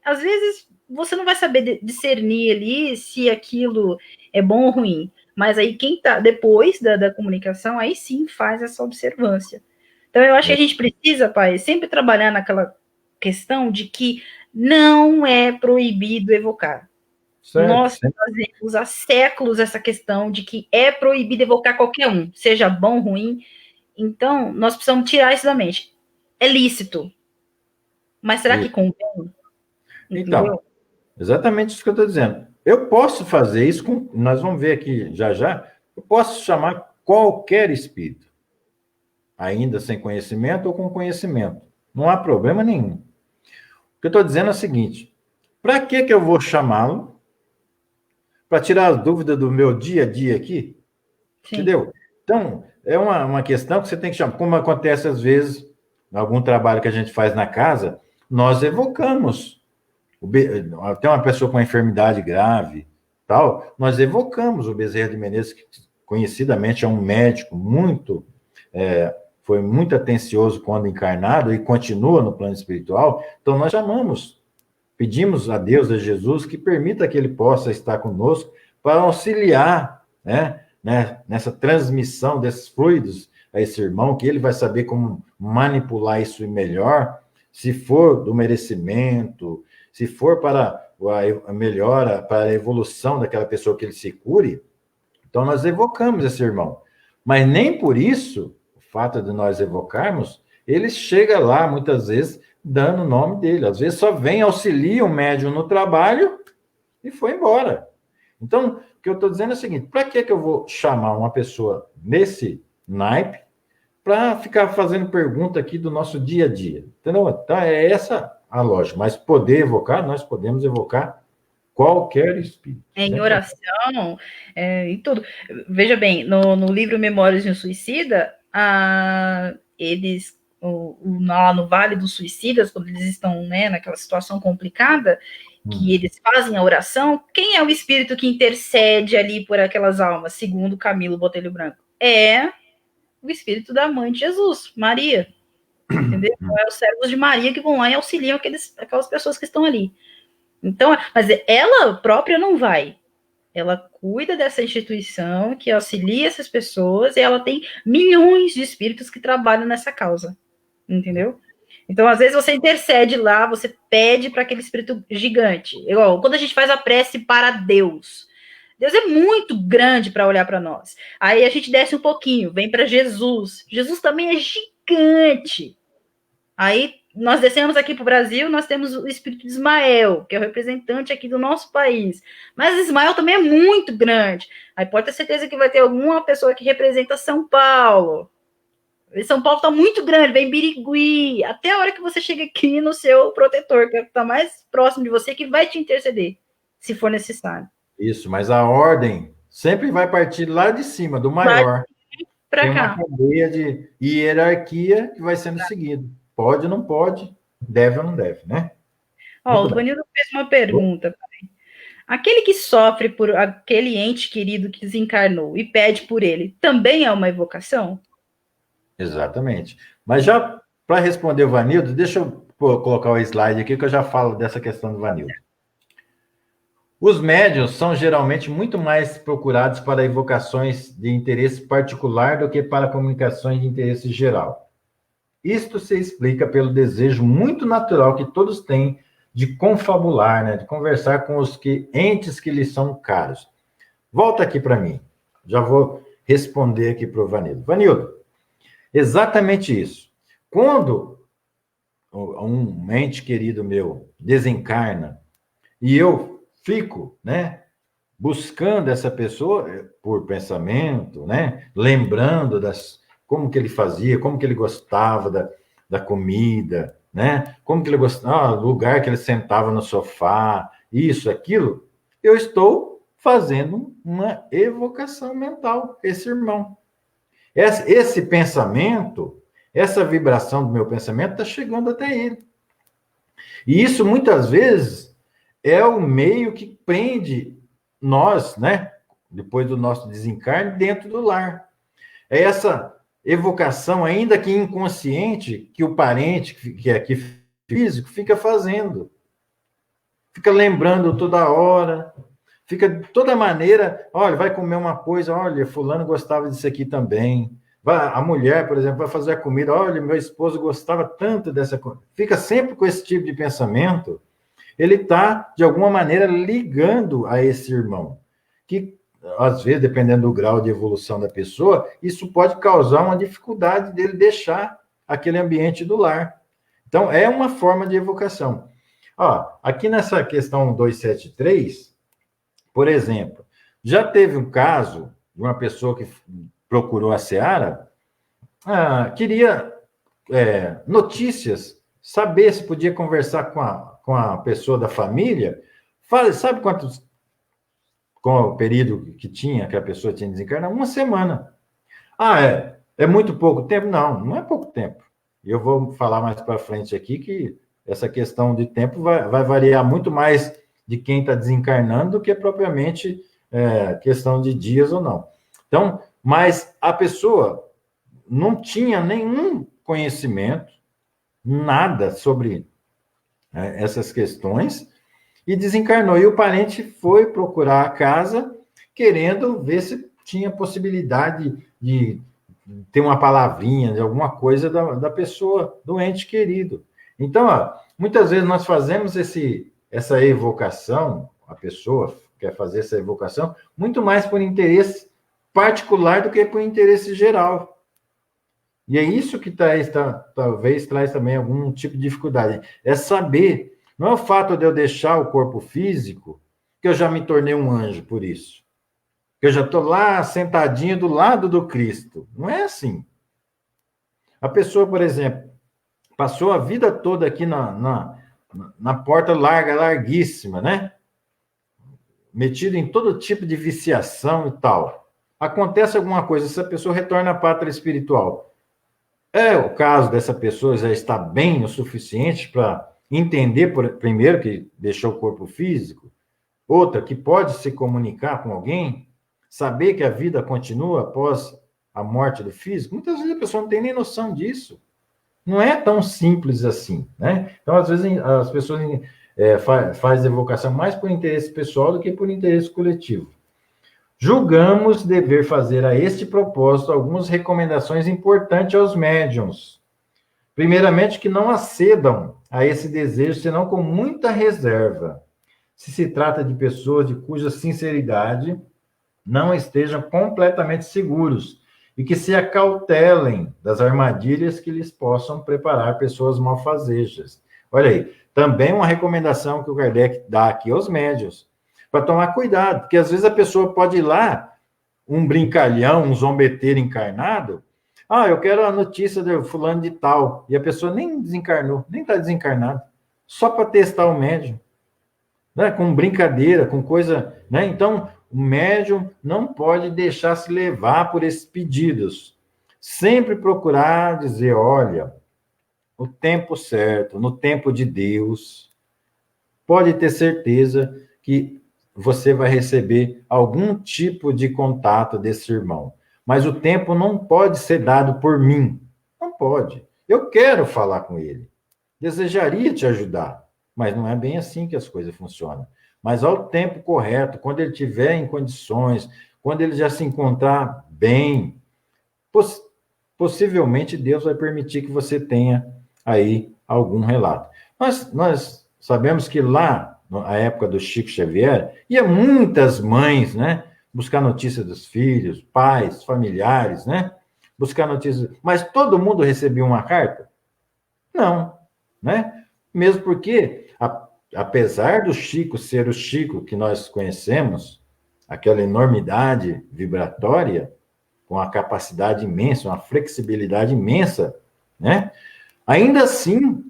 B: às vezes você não vai saber discernir ali se aquilo é bom ou ruim. Mas aí quem está depois da comunicação, aí sim faz essa observância. Então eu acho que a gente precisa, pai, sempre trabalhar naquela questão de que não é proibido evocar.
A: Certo,
B: Nós fazemos há séculos essa questão de que é proibido evocar qualquer um, seja bom, ou ruim. Então, nós precisamos tirar isso da mente. É lícito, mas será que convém?
A: Então, exatamente isso que eu estou dizendo. Eu posso fazer isso com. Nós vamos ver aqui já já. Eu posso chamar qualquer espírito, ainda sem conhecimento ou com conhecimento. Não há problema nenhum. O que eu estou dizendo é o seguinte: para que eu vou chamá-lo? Para tirar as dúvidas do meu dia a dia aqui? Sim. Entendeu? Então, é uma questão que você tem que chamar. Como acontece às vezes, em algum trabalho que a gente faz na casa, nós evocamos. Tem uma pessoa com uma enfermidade grave, tal, nós evocamos o Bezerra de Menezes, que conhecidamente é um médico foi muito atencioso quando encarnado e continua no plano espiritual. Então, nós chamamos, pedimos a Deus, a Jesus, que permita que ele possa estar conosco para auxiliar, nessa transmissão desses fluidos a esse irmão, que ele vai saber como manipular isso melhor, se for do merecimento, se for para a melhora, para a evolução daquela pessoa que ele se cure. Então, nós evocamos esse irmão. Mas nem por isso, o fato de nós evocarmos, ele chega lá, muitas vezes, dando o nome dele. Às vezes só vem, auxilia o médium no trabalho e foi embora. Então, o que eu estou dizendo é o seguinte: para que eu vou chamar uma pessoa nesse naipe para ficar fazendo pergunta aqui do nosso dia a dia? Entendeu? Então, é essa a lógica. Mas poder evocar, nós podemos evocar qualquer espírito.
B: Em oração, em tudo. Veja bem, no livro Memórias de um Suicida, eles, lá no Vale dos Suicidas, quando eles estão, né, naquela situação complicada, que eles fazem a oração, quem é o espírito que intercede ali por aquelas almas, segundo Camilo Botelho Branco? É o espírito da mãe de Jesus, Maria. Entendeu? É os servos de Maria que vão lá e auxiliam aquelas pessoas que estão ali. Então, mas ela própria não vai. Ela cuida dessa instituição que auxilia essas pessoas e ela tem milhões de espíritos que trabalham nessa causa. Entendeu? Então, às vezes, você intercede lá, você pede para aquele espírito gigante. Igual, quando a gente faz a prece para Deus, Deus é muito grande para olhar para nós. Aí a gente desce um pouquinho, vem para Jesus. Jesus também é gigante. Aí nós descemos aqui para o Brasil, nós temos o espírito de Ismael, que é o representante aqui do nosso país. Mas Ismael também é muito grande. Aí pode ter certeza que vai ter alguma pessoa que representa São Paulo. São Paulo está muito grande, vem Birigui, até a hora que você chega aqui no seu protetor, que está mais próximo de você, que vai te interceder, se for necessário.
A: Isso, mas a ordem sempre vai partir lá de cima, do maior.
B: Para cá.
A: Uma cadeia de hierarquia que vai sendo seguido. Pode ou não pode, deve ou não deve, né?
B: Ó, o Vanildo fez uma pergunta. Aquele que sofre por aquele ente querido que desencarnou e pede por ele, também é uma evocação?
A: Exatamente. Mas já para responder o Vanildo, deixa eu Vou colocar o slide aqui que eu já falo dessa questão do Vanildo. Os médiuns são geralmente muito mais procurados para evocações de interesse particular do que para comunicações de interesse geral. Isto se explica pelo desejo muito natural que todos têm de confabular, né, de conversar com os entes que lhes são caros. Volta aqui para mim. Já vou responder aqui para o Vanildo. Vanildo, exatamente isso. Quando um ente querido meu desencarna e eu fico, né, buscando essa pessoa por pensamento, né, lembrando como que ele fazia, como que ele gostava da comida, né, como que ele gostava, do lugar que ele sentava no sofá, isso, aquilo, eu estou fazendo uma evocação mental, esse irmão. Esse pensamento, essa vibração do meu pensamento está chegando até ele. E isso, muitas vezes, é o meio que prende nós, né, depois do nosso desencarne, dentro do lar. É essa evocação, ainda que inconsciente, que o parente, que é aqui físico, fica fazendo. Fica lembrando toda hora, fica de toda maneira, olha, vai comer uma coisa, olha, fulano gostava disso aqui também. A mulher, por exemplo, vai fazer a comida, olha, meu esposo gostava tanto dessa coisa. Fica sempre com esse tipo de pensamento, ele está, de alguma maneira, ligando a esse irmão. Que, às vezes, dependendo do grau de evolução da pessoa, isso pode causar uma dificuldade dele deixar aquele ambiente do lar. Então, é uma forma de evocação. Ó, aqui nessa questão 273, por exemplo, já teve um caso de uma pessoa que procurou a Seara, queria notícias, saber se podia conversar com a pessoa da família. Sabe qual o período que a pessoa tinha desencarnado? 1 semana. É muito pouco tempo? Não, não é pouco tempo. Eu vou falar mais para frente aqui que essa questão de tempo vai variar muito mais de quem está desencarnando do que propriamente questão de dias ou não. Então, mas a pessoa não tinha nenhum conhecimento, nada sobre essas questões, e desencarnou. E o parente foi procurar a casa, querendo ver se tinha possibilidade de ter uma palavrinha, de alguma coisa da pessoa, do ente querido. Então, muitas vezes nós fazemos essa evocação, a pessoa quer fazer essa evocação, muito mais por interesse particular do que por interesse geral. E é isso que talvez traz também algum tipo de dificuldade. É saber, não é o fato de eu deixar o corpo físico, que eu já me tornei um anjo por isso. Que eu já estou lá sentadinho do lado do Cristo. Não é assim. A pessoa, por exemplo, passou a vida toda aqui na porta larga, larguíssima, né? Metido em todo tipo de viciação e tal. Acontece alguma coisa, essa pessoa retorna à pátria espiritual. É o caso dessa pessoa já estar bem o suficiente para entender, primeiro, que deixou o corpo físico, outra, que pode se comunicar com alguém, saber que a vida continua após a morte do físico. Muitas vezes a pessoa não tem nem noção disso. Não é tão simples assim, né? Então, às vezes, as pessoas fazem evocação mais por interesse pessoal do que por interesse coletivo. Julgamos dever fazer a este propósito algumas recomendações importantes aos médiuns. Primeiramente, que não acedam a esse desejo, senão com muita reserva. Se se trata de pessoas de cuja sinceridade não estejam completamente seguros e que se acautelem das armadilhas que lhes possam preparar pessoas malfazejas. Olha aí, também uma recomendação que o Kardec dá aqui aos médiuns, para tomar cuidado, porque às vezes a pessoa pode ir lá, um brincalhão, um zombeteiro encarnado, eu quero a notícia do fulano de tal, e a pessoa nem desencarnou, nem está desencarnado, só para testar o médium, né? Com brincadeira, com coisa, né? Então, o médium não pode deixar se levar por esses pedidos. Sempre procurar dizer, olha, o tempo certo, no tempo de Deus, pode ter certeza que você vai receber algum tipo de contato desse irmão. Mas o tempo não pode ser dado por mim. Não pode. Eu quero falar com ele. desejaria te ajudar, mas não é bem assim que as coisas funcionam. Mas ao tempo correto, quando ele estiver em condições, quando ele já se encontrar bem, possivelmente Deus vai permitir que você tenha aí algum relato. Nós sabemos que lá, na época do Chico Xavier, ia muitas mães, né? Buscar notícias dos filhos, pais, familiares, né? Buscar notícias. Mas todo mundo recebia uma carta? Não, né? Mesmo porque, apesar do Chico ser o Chico que nós conhecemos, aquela enormidade vibratória, com a capacidade imensa, uma flexibilidade imensa, né? Ainda assim,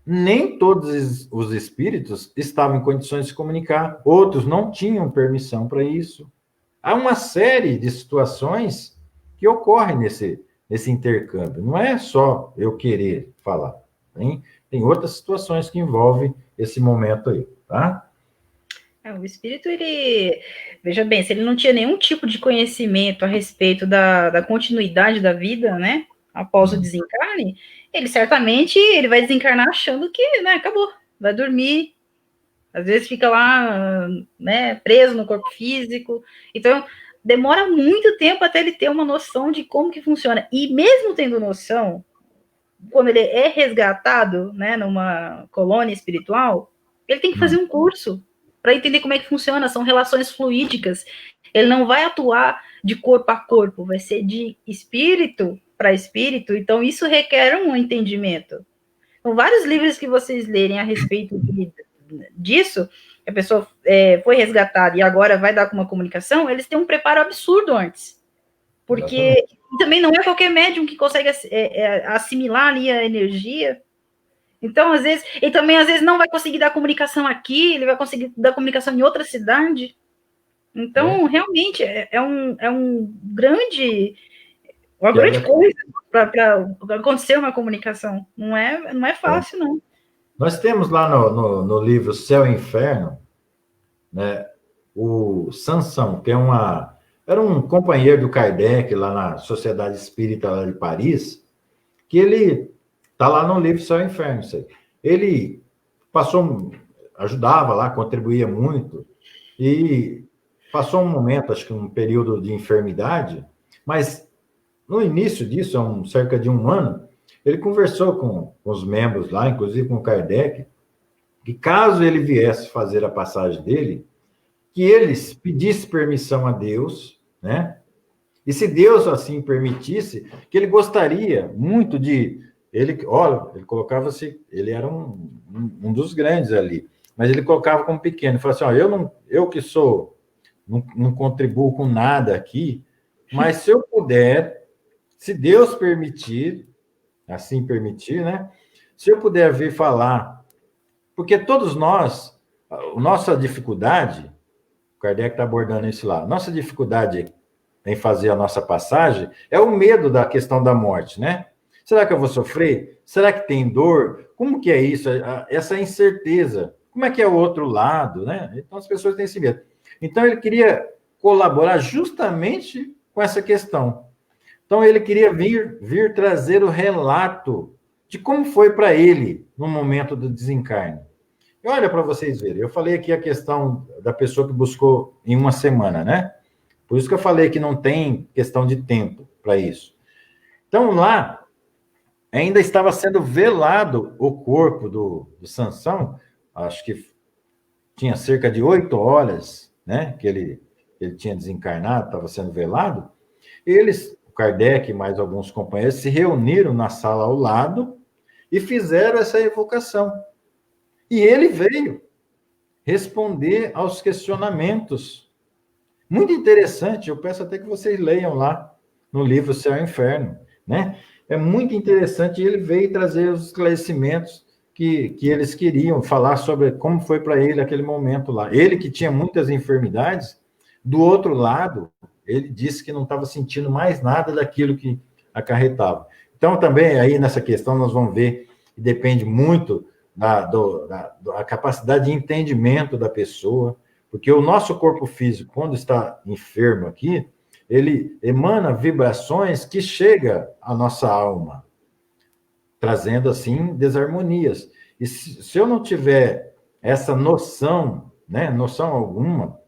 A: nem todos os espíritos estavam em condições de se comunicar, outros não tinham permissão para isso. Há uma série de situações que ocorrem nesse intercâmbio. Não é só eu querer falar. Tem outras situações que envolvem esse momento aí, tá?
B: O espírito, ele... Veja bem, se ele não tinha nenhum tipo de conhecimento a respeito da continuidade da vida, né? Após o desencarne, ele certamente ele vai desencarnar achando que, né, acabou, vai dormir. Às vezes fica lá, né, preso no corpo físico. Então, demora muito tempo até ele ter uma noção de como que funciona. E mesmo tendo noção, quando ele é resgatado, né, numa colônia espiritual, ele tem que fazer um curso para entender como é que funciona. São relações fluídicas. Ele não vai atuar de corpo a corpo, vai ser de espírito para espírito. Então, isso requer um entendimento. São vários livros que vocês lerem a respeito disso, a pessoa foi resgatada e agora vai dar com uma comunicação, eles têm um preparo absurdo antes. Porque também não é qualquer médium que consegue assimilar ali a energia. Então, às vezes, ele também às vezes não vai conseguir dar comunicação aqui, ele vai conseguir dar comunicação em outra cidade. Então, realmente, uma grande coisa para acontecer uma comunicação. Não é fácil, não.
A: Nós temos lá no livro Céu e Inferno, né, o Sansão, que era um companheiro do Kardec lá na Sociedade Espírita lá de Paris, que ele está lá no livro Céu e Inferno. Ele ajudava lá, contribuía muito, e passou um momento, acho que um período de enfermidade, mas no início disso, há cerca de um ano, ele conversou com os membros lá, inclusive com o Kardec, que caso ele viesse fazer a passagem dele, que eles pedissem permissão a Deus, né? E se Deus assim permitisse, que ele gostaria muito de... Ele colocava-se... Ele era um dos grandes ali, mas ele colocava como pequeno. Ele falava assim, eu que sou... Não contribuo com nada aqui, mas se eu puder, se Deus permitir, assim permitir, né? Se eu puder vir falar, porque todos nós, a nossa dificuldade, o Kardec está abordando isso lá, nossa dificuldade em fazer a nossa passagem é o medo da questão da morte, né? Será que eu vou sofrer? Será que tem dor? Como que é isso? Essa incerteza. Como é que é o outro lado, né? Então as pessoas têm esse medo. Então ele queria colaborar justamente com essa questão. Então, ele queria vir trazer o relato de como foi para ele no momento do desencarne. E olha para vocês verem, eu falei aqui a questão da pessoa que buscou em uma semana, né? Por isso que eu falei que não tem questão de tempo para isso. Então, lá, ainda estava sendo velado o corpo do Sansão, acho que tinha cerca de 8 horas, né? Que ele tinha desencarnado, estava sendo velado. Kardec e mais alguns companheiros se reuniram na sala ao lado e fizeram essa evocação. E ele veio responder aos questionamentos. Muito interessante, eu peço até que vocês leiam lá no livro Céu e Inferno, né? É muito interessante, e ele veio trazer os esclarecimentos que eles queriam, falar sobre como foi para ele aquele momento lá. Ele que tinha muitas enfermidades, do outro lado, ele disse que não estava sentindo mais nada daquilo que acarretava. Então, também, aí nessa questão, nós vamos ver que depende muito da capacidade de entendimento da pessoa, porque o nosso corpo físico, quando está enfermo aqui, ele emana vibrações que chegam à nossa alma. trazendo, assim, desarmonias. E se eu não tiver essa noção, né, noção alguma,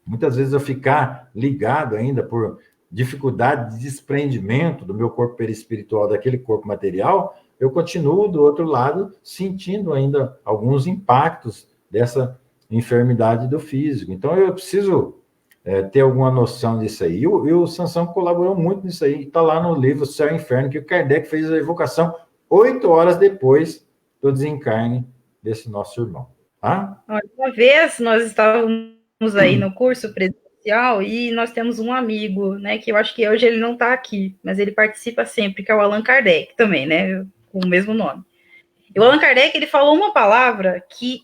A: muitas vezes eu ficar ligado ainda por dificuldade de desprendimento do meu corpo perispiritual daquele corpo material, eu continuo do outro lado sentindo ainda alguns impactos dessa enfermidade do físico. Então eu preciso ter alguma noção disso aí. E o Sansão colaborou muito nisso aí. Está lá no livro Céu e Inferno, que o Kardec fez a evocação 8 horas depois do desencarne desse nosso irmão. Tá?
B: Uma vez nós estávamos aí no curso presencial e nós temos um amigo, né, que eu acho que hoje ele não está aqui, mas ele participa sempre, que é o Allan Kardec também, né, com o mesmo nome. E o Allan Kardec, ele falou uma palavra que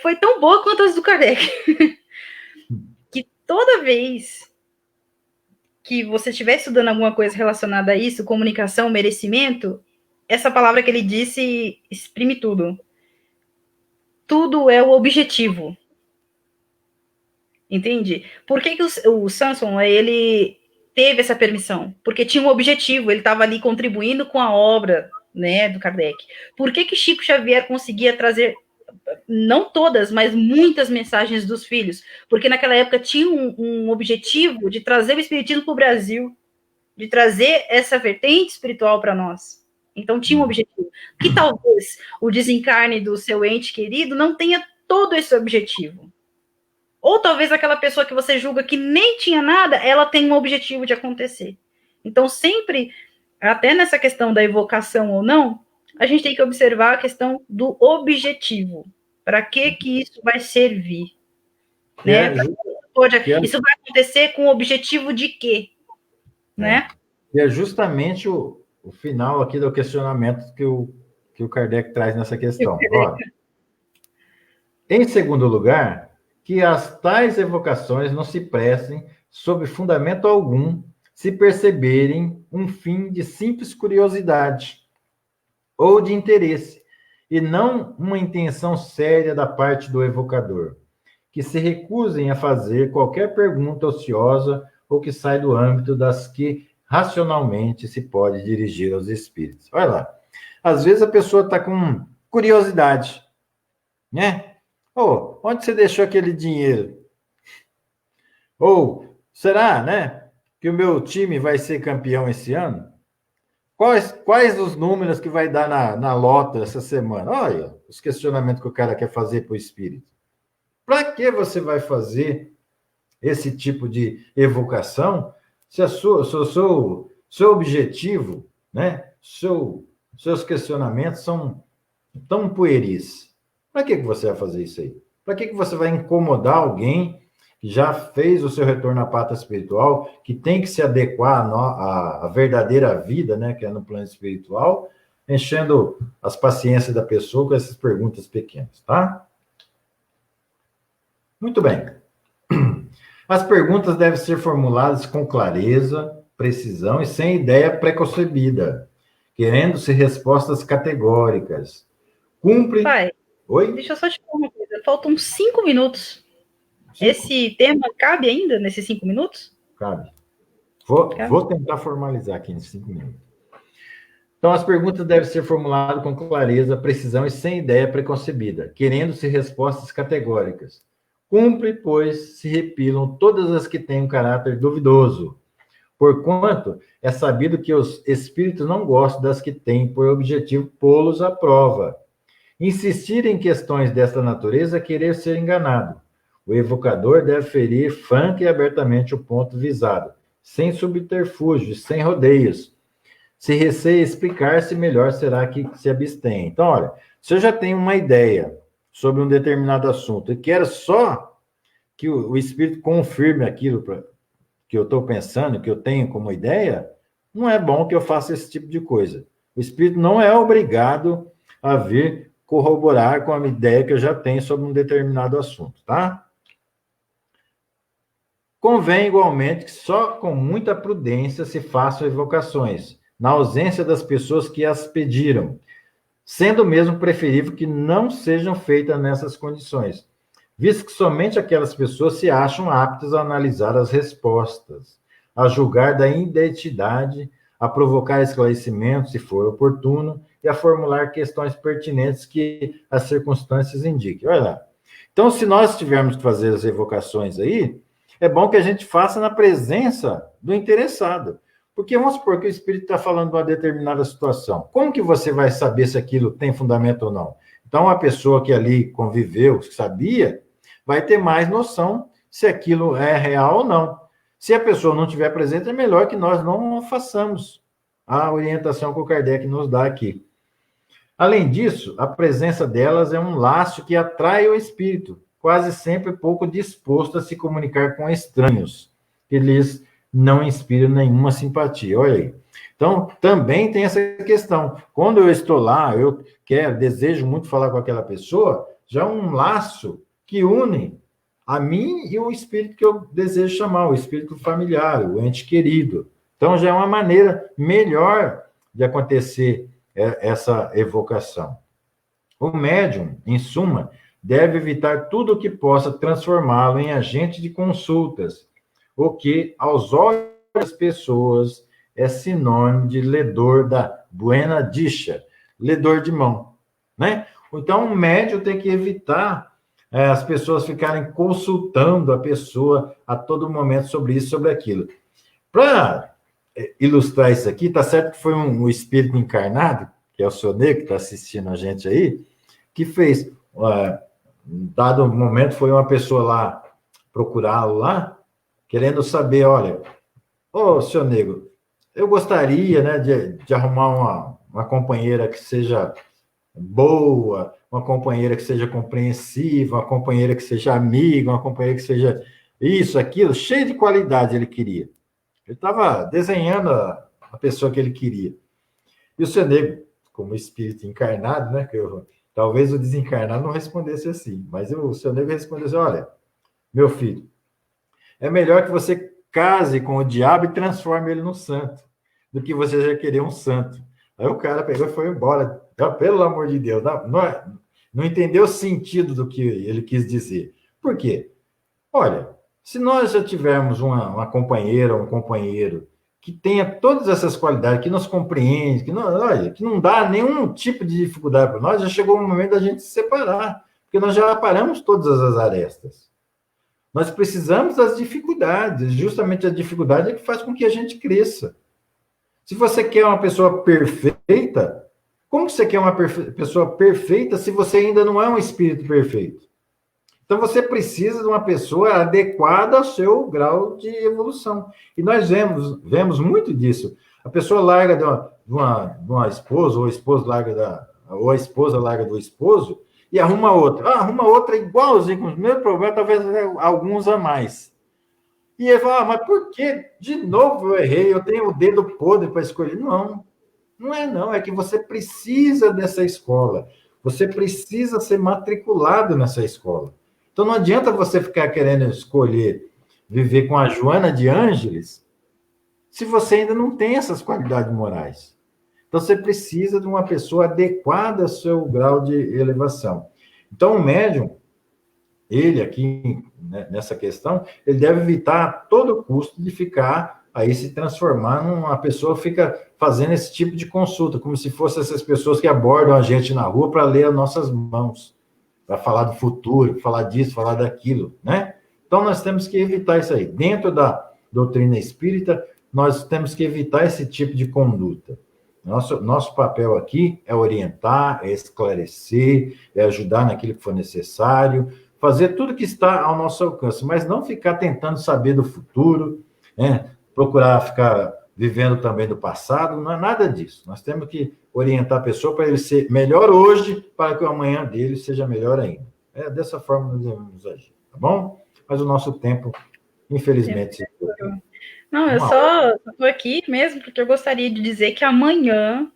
B: foi tão boa quanto as do Kardec. Que toda vez que você estiver estudando alguma coisa relacionada a isso, comunicação, merecimento, essa palavra que ele disse exprime tudo. Tudo é o objetivo. Entende? Por que o Samson, ele teve essa permissão? Porque tinha um objetivo, ele estava ali contribuindo com a obra, né, do Kardec. Por que Chico Xavier conseguia trazer, não todas, mas muitas mensagens dos filhos? Porque naquela época tinha um objetivo de trazer o espiritismo para o Brasil, de trazer essa vertente espiritual para nós. Então tinha um objetivo. Que talvez o desencarne do seu ente querido não tenha todo esse objetivo. Ou talvez aquela pessoa que você julga que nem tinha nada, ela tem um objetivo de acontecer. Então sempre, até nessa questão da evocação ou não, a gente tem que observar a questão do objetivo. Para que isso vai servir? Né? Isso vai acontecer com o objetivo de quê? Né?
A: E é justamente o final aqui do questionamento que o Kardec traz nessa questão. Olha, em segundo lugar, que as tais evocações não se prestem, sob fundamento algum, se perceberem um fim de simples curiosidade ou de interesse, e não uma intenção séria da parte do evocador, que se recusem a fazer qualquer pergunta ociosa ou que sai do âmbito das que racionalmente se pode dirigir aos espíritos. Olha lá, às vezes a pessoa está com curiosidade, né? Ou, onde você deixou aquele dinheiro? Ou, será, né, que o meu time vai ser campeão esse ano? Quais os números que vai dar na lota essa semana? Olha, os questionamentos que o cara quer fazer para o espírito. Para que você vai fazer esse tipo de evocação se seu objetivo, né, seus questionamentos são tão pueris? Para que você vai fazer isso aí? Para que você vai incomodar alguém que já fez o seu retorno à pátria espiritual, que tem que se adequar à verdadeira vida, né, que é no plano espiritual, enchendo as paciências da pessoa com essas perguntas pequenas, tá? Muito bem. As perguntas devem ser formuladas com clareza, precisão e sem ideia preconcebida, querendo-se respostas categóricas. Cumpre...
B: Pai,
A: oi?
B: Deixa eu só te falar uma coisa. Faltam 5 minutos. 5? Esse tema cabe ainda nesses 5 minutos?
A: Cabe. Vou tentar formalizar aqui em 5 minutos. Então, as perguntas devem ser formuladas com clareza, precisão e sem ideia preconcebida, querendo-se respostas categóricas. Cumpre, pois, se repilam todas as que têm um caráter duvidoso, porquanto é sabido que os espíritos não gostam das que têm por objetivo pô-los à prova. Insistir em questões desta natureza é querer ser enganado. O evocador deve ferir franca e abertamente o ponto visado, sem subterfúgios, sem rodeios. Se receia explicar-se, melhor será que se abstenha. Então, olha, se eu já tenho uma ideia sobre um determinado assunto e quero só que o espírito confirme aquilo que eu estou pensando, que eu tenho como ideia, não é bom que eu faça esse tipo de coisa. O espírito não é obrigado a vir corroborar com a ideia que eu já tenho sobre um determinado assunto, tá? Convém, igualmente, que só com muita prudência se façam evocações, na ausência das pessoas que as pediram, sendo mesmo preferível que não sejam feitas nessas condições, visto que somente aquelas pessoas se acham aptas a analisar as respostas, a julgar da identidade, a provocar esclarecimentos, se for oportuno, e a formular questões pertinentes que as circunstâncias indiquem. Olha lá. Então, se nós tivermos que fazer as evocações aí, é bom que a gente faça na presença do interessado. Porque vamos supor que o espírito está falando de uma determinada situação. Como que você vai saber se aquilo tem fundamento ou não? Então, a pessoa que ali conviveu, sabia, vai ter mais noção se aquilo é real ou não. Se a pessoa não estiver presente, é melhor que nós não façamos a orientação que o Kardec nos dá aqui. Além disso, a presença delas é um laço que atrai o espírito, quase sempre pouco disposto a se comunicar com estranhos, que lhes não inspiram nenhuma simpatia. Olha aí. Então, também tem essa questão. Quando eu estou lá, eu desejo muito falar com aquela pessoa, já é um laço que une a mim e o espírito que eu desejo chamar, o espírito familiar, o ente querido. Então, já é uma maneira melhor de acontecer essa evocação. O médium, em suma, deve evitar tudo o que possa transformá-lo em agente de consultas, o que, aos olhos das pessoas, é sinônimo de ledor da buena dicha, ledor de mão, né? Então, o médium tem que evitar as pessoas ficarem consultando a pessoa a todo momento sobre isso, sobre aquilo. Para ilustrar isso aqui, tá certo que foi um espírito encarnado, que é o seu Nego, que está assistindo a gente aí, que fez, dado momento, foi uma pessoa lá procurá-lo lá, querendo saber, olha, seu Nego, eu gostaria, né, de arrumar uma companheira que seja boa, uma companheira que seja compreensiva, uma companheira que seja amiga, uma companheira que seja isso, aquilo, cheio de qualidade ele queria. Ele estava desenhando a pessoa que ele queria. E o seu Nego, como espírito encarnado, né, talvez o desencarnado não respondesse assim, mas o seu Nego respondeu assim, olha, meu filho, é melhor que você case com o diabo e transforme ele num santo, do que você já querer um santo. Aí o cara pegou e foi embora. Pelo amor de Deus, não entendeu o sentido do que ele quis dizer. Por quê? Olha, se nós já tivermos uma companheira ou um companheiro que tenha todas essas qualidades, que nos compreende, que não dá nenhum tipo de dificuldade para nós, já chegou o momento da gente se separar, porque nós já paramos todas as arestas. Nós precisamos das dificuldades, justamente a dificuldade é que faz com que a gente cresça. Se você quer uma pessoa perfeita, como que você quer uma pessoa perfeita se você ainda não é um espírito perfeito? Então, você precisa de uma pessoa adequada ao seu grau de evolução. E nós vemos muito disso. A pessoa larga de uma esposa, ou ou a esposa larga do esposo, e arruma outra. Arruma outra igualzinho, com os mesmos problemas, talvez alguns a mais. E ele fala, mas por que de novo eu errei? Eu tenho o dedo podre para escolher. Não é não. É que você precisa dessa escola. Você precisa ser matriculado nessa escola. Então, não adianta você ficar querendo escolher viver com a Joana de Ângeles se você ainda não tem essas qualidades morais. Então, você precisa de uma pessoa adequada ao seu grau de elevação. Então, o médium, ele aqui, né, nessa questão, ele deve evitar a todo custo de ficar aí se transformar numa pessoa que fica fazendo esse tipo de consulta, como se fossem essas pessoas que abordam a gente na rua para ler as nossas mãos, para falar do futuro, falar disso, falar daquilo, né? Então, nós temos que evitar isso aí. Dentro da doutrina espírita, nós temos que evitar esse tipo de conduta. Nosso papel aqui é orientar, é esclarecer, é ajudar naquilo que for necessário, fazer tudo que está ao nosso alcance, mas não ficar tentando saber do futuro, né? Procurar ficar vivendo também do passado, não é nada disso. Nós temos que orientar a pessoa para ele ser melhor hoje, para que o amanhã dele seja melhor ainda. É dessa forma que nós devemos agir, tá bom? Mas o nosso tempo, infelizmente...
B: Não, eu só estou aqui mesmo porque eu gostaria de dizer que amanhã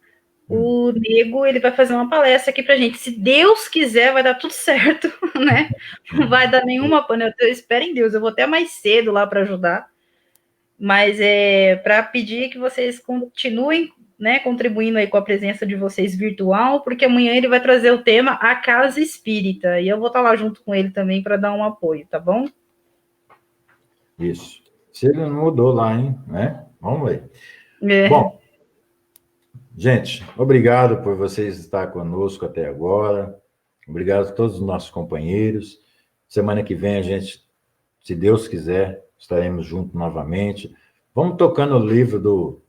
B: o Nego ele vai fazer uma palestra aqui para gente. Se Deus quiser, vai dar tudo certo, né? Não vai dar nenhuma pane. Eu espero em Deus. Eu vou até mais cedo lá para ajudar. Mas é para pedir que vocês continuem, né, contribuindo aí com a presença de vocês virtual, porque amanhã ele vai trazer o tema A Casa Espírita. E eu vou estar lá junto com ele também para dar um apoio, tá bom?
A: Isso. Se ele não mudou lá, hein? Né? Vamos ver. Bom, Gente, obrigado por vocês estar conosco até agora. Obrigado a todos os nossos companheiros. Semana que vem a gente, se Deus quiser, estaremos juntos novamente. Vamos tocando o livro do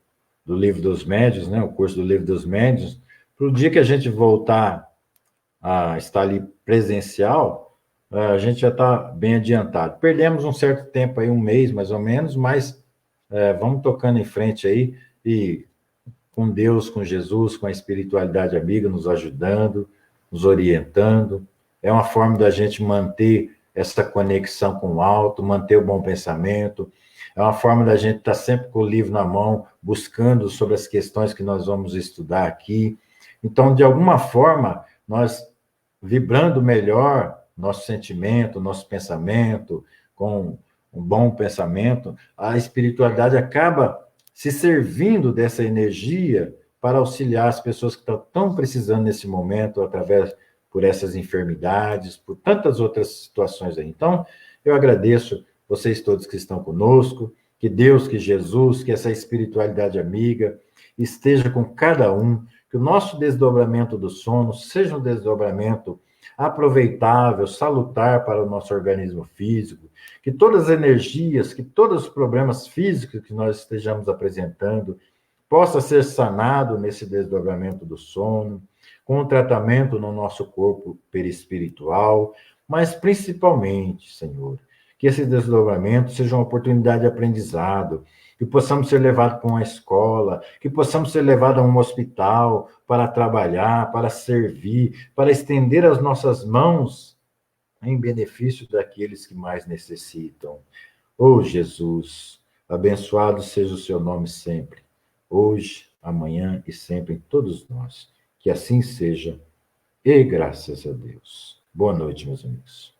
A: Livro dos Médiuns, né? O curso do Livro dos Médiuns, para o dia que a gente voltar a estar ali presencial, a gente já está bem adiantado. Perdemos um certo tempo aí, um mês mais ou menos, mas vamos tocando em frente aí e com Deus, com Jesus, com a espiritualidade amiga nos ajudando, nos orientando. É uma forma da gente manter essa conexão com o alto, manter o bom pensamento. É uma forma da gente estar sempre com o livro na mão, buscando sobre as questões que nós vamos estudar aqui. Então, de alguma forma, nós vibrando melhor nosso sentimento, nosso pensamento, com um bom pensamento, a espiritualidade acaba se servindo dessa energia para auxiliar as pessoas que estão tão precisando nesse momento, através por essas enfermidades, por tantas outras situações aí. Então, eu agradeço vocês todos que estão conosco, que Deus, que Jesus, que essa espiritualidade amiga esteja com cada um, que o nosso desdobramento do sono seja um desdobramento aproveitável, salutar para o nosso organismo físico, que todas as energias, que todos os problemas físicos que nós estejamos apresentando possa ser sanado nesse desdobramento do sono, com um tratamento no nosso corpo perispiritual, mas principalmente, Senhor, que esse desdobramento seja uma oportunidade de aprendizado, que possamos ser levados para uma escola, que possamos ser levados a um hospital para trabalhar, para servir, para estender as nossas mãos em benefício daqueles que mais necessitam. Oh, Jesus, abençoado seja o seu nome sempre, hoje, amanhã e sempre em todos nós. Que assim seja, e graças a Deus. Boa noite, meus amigos.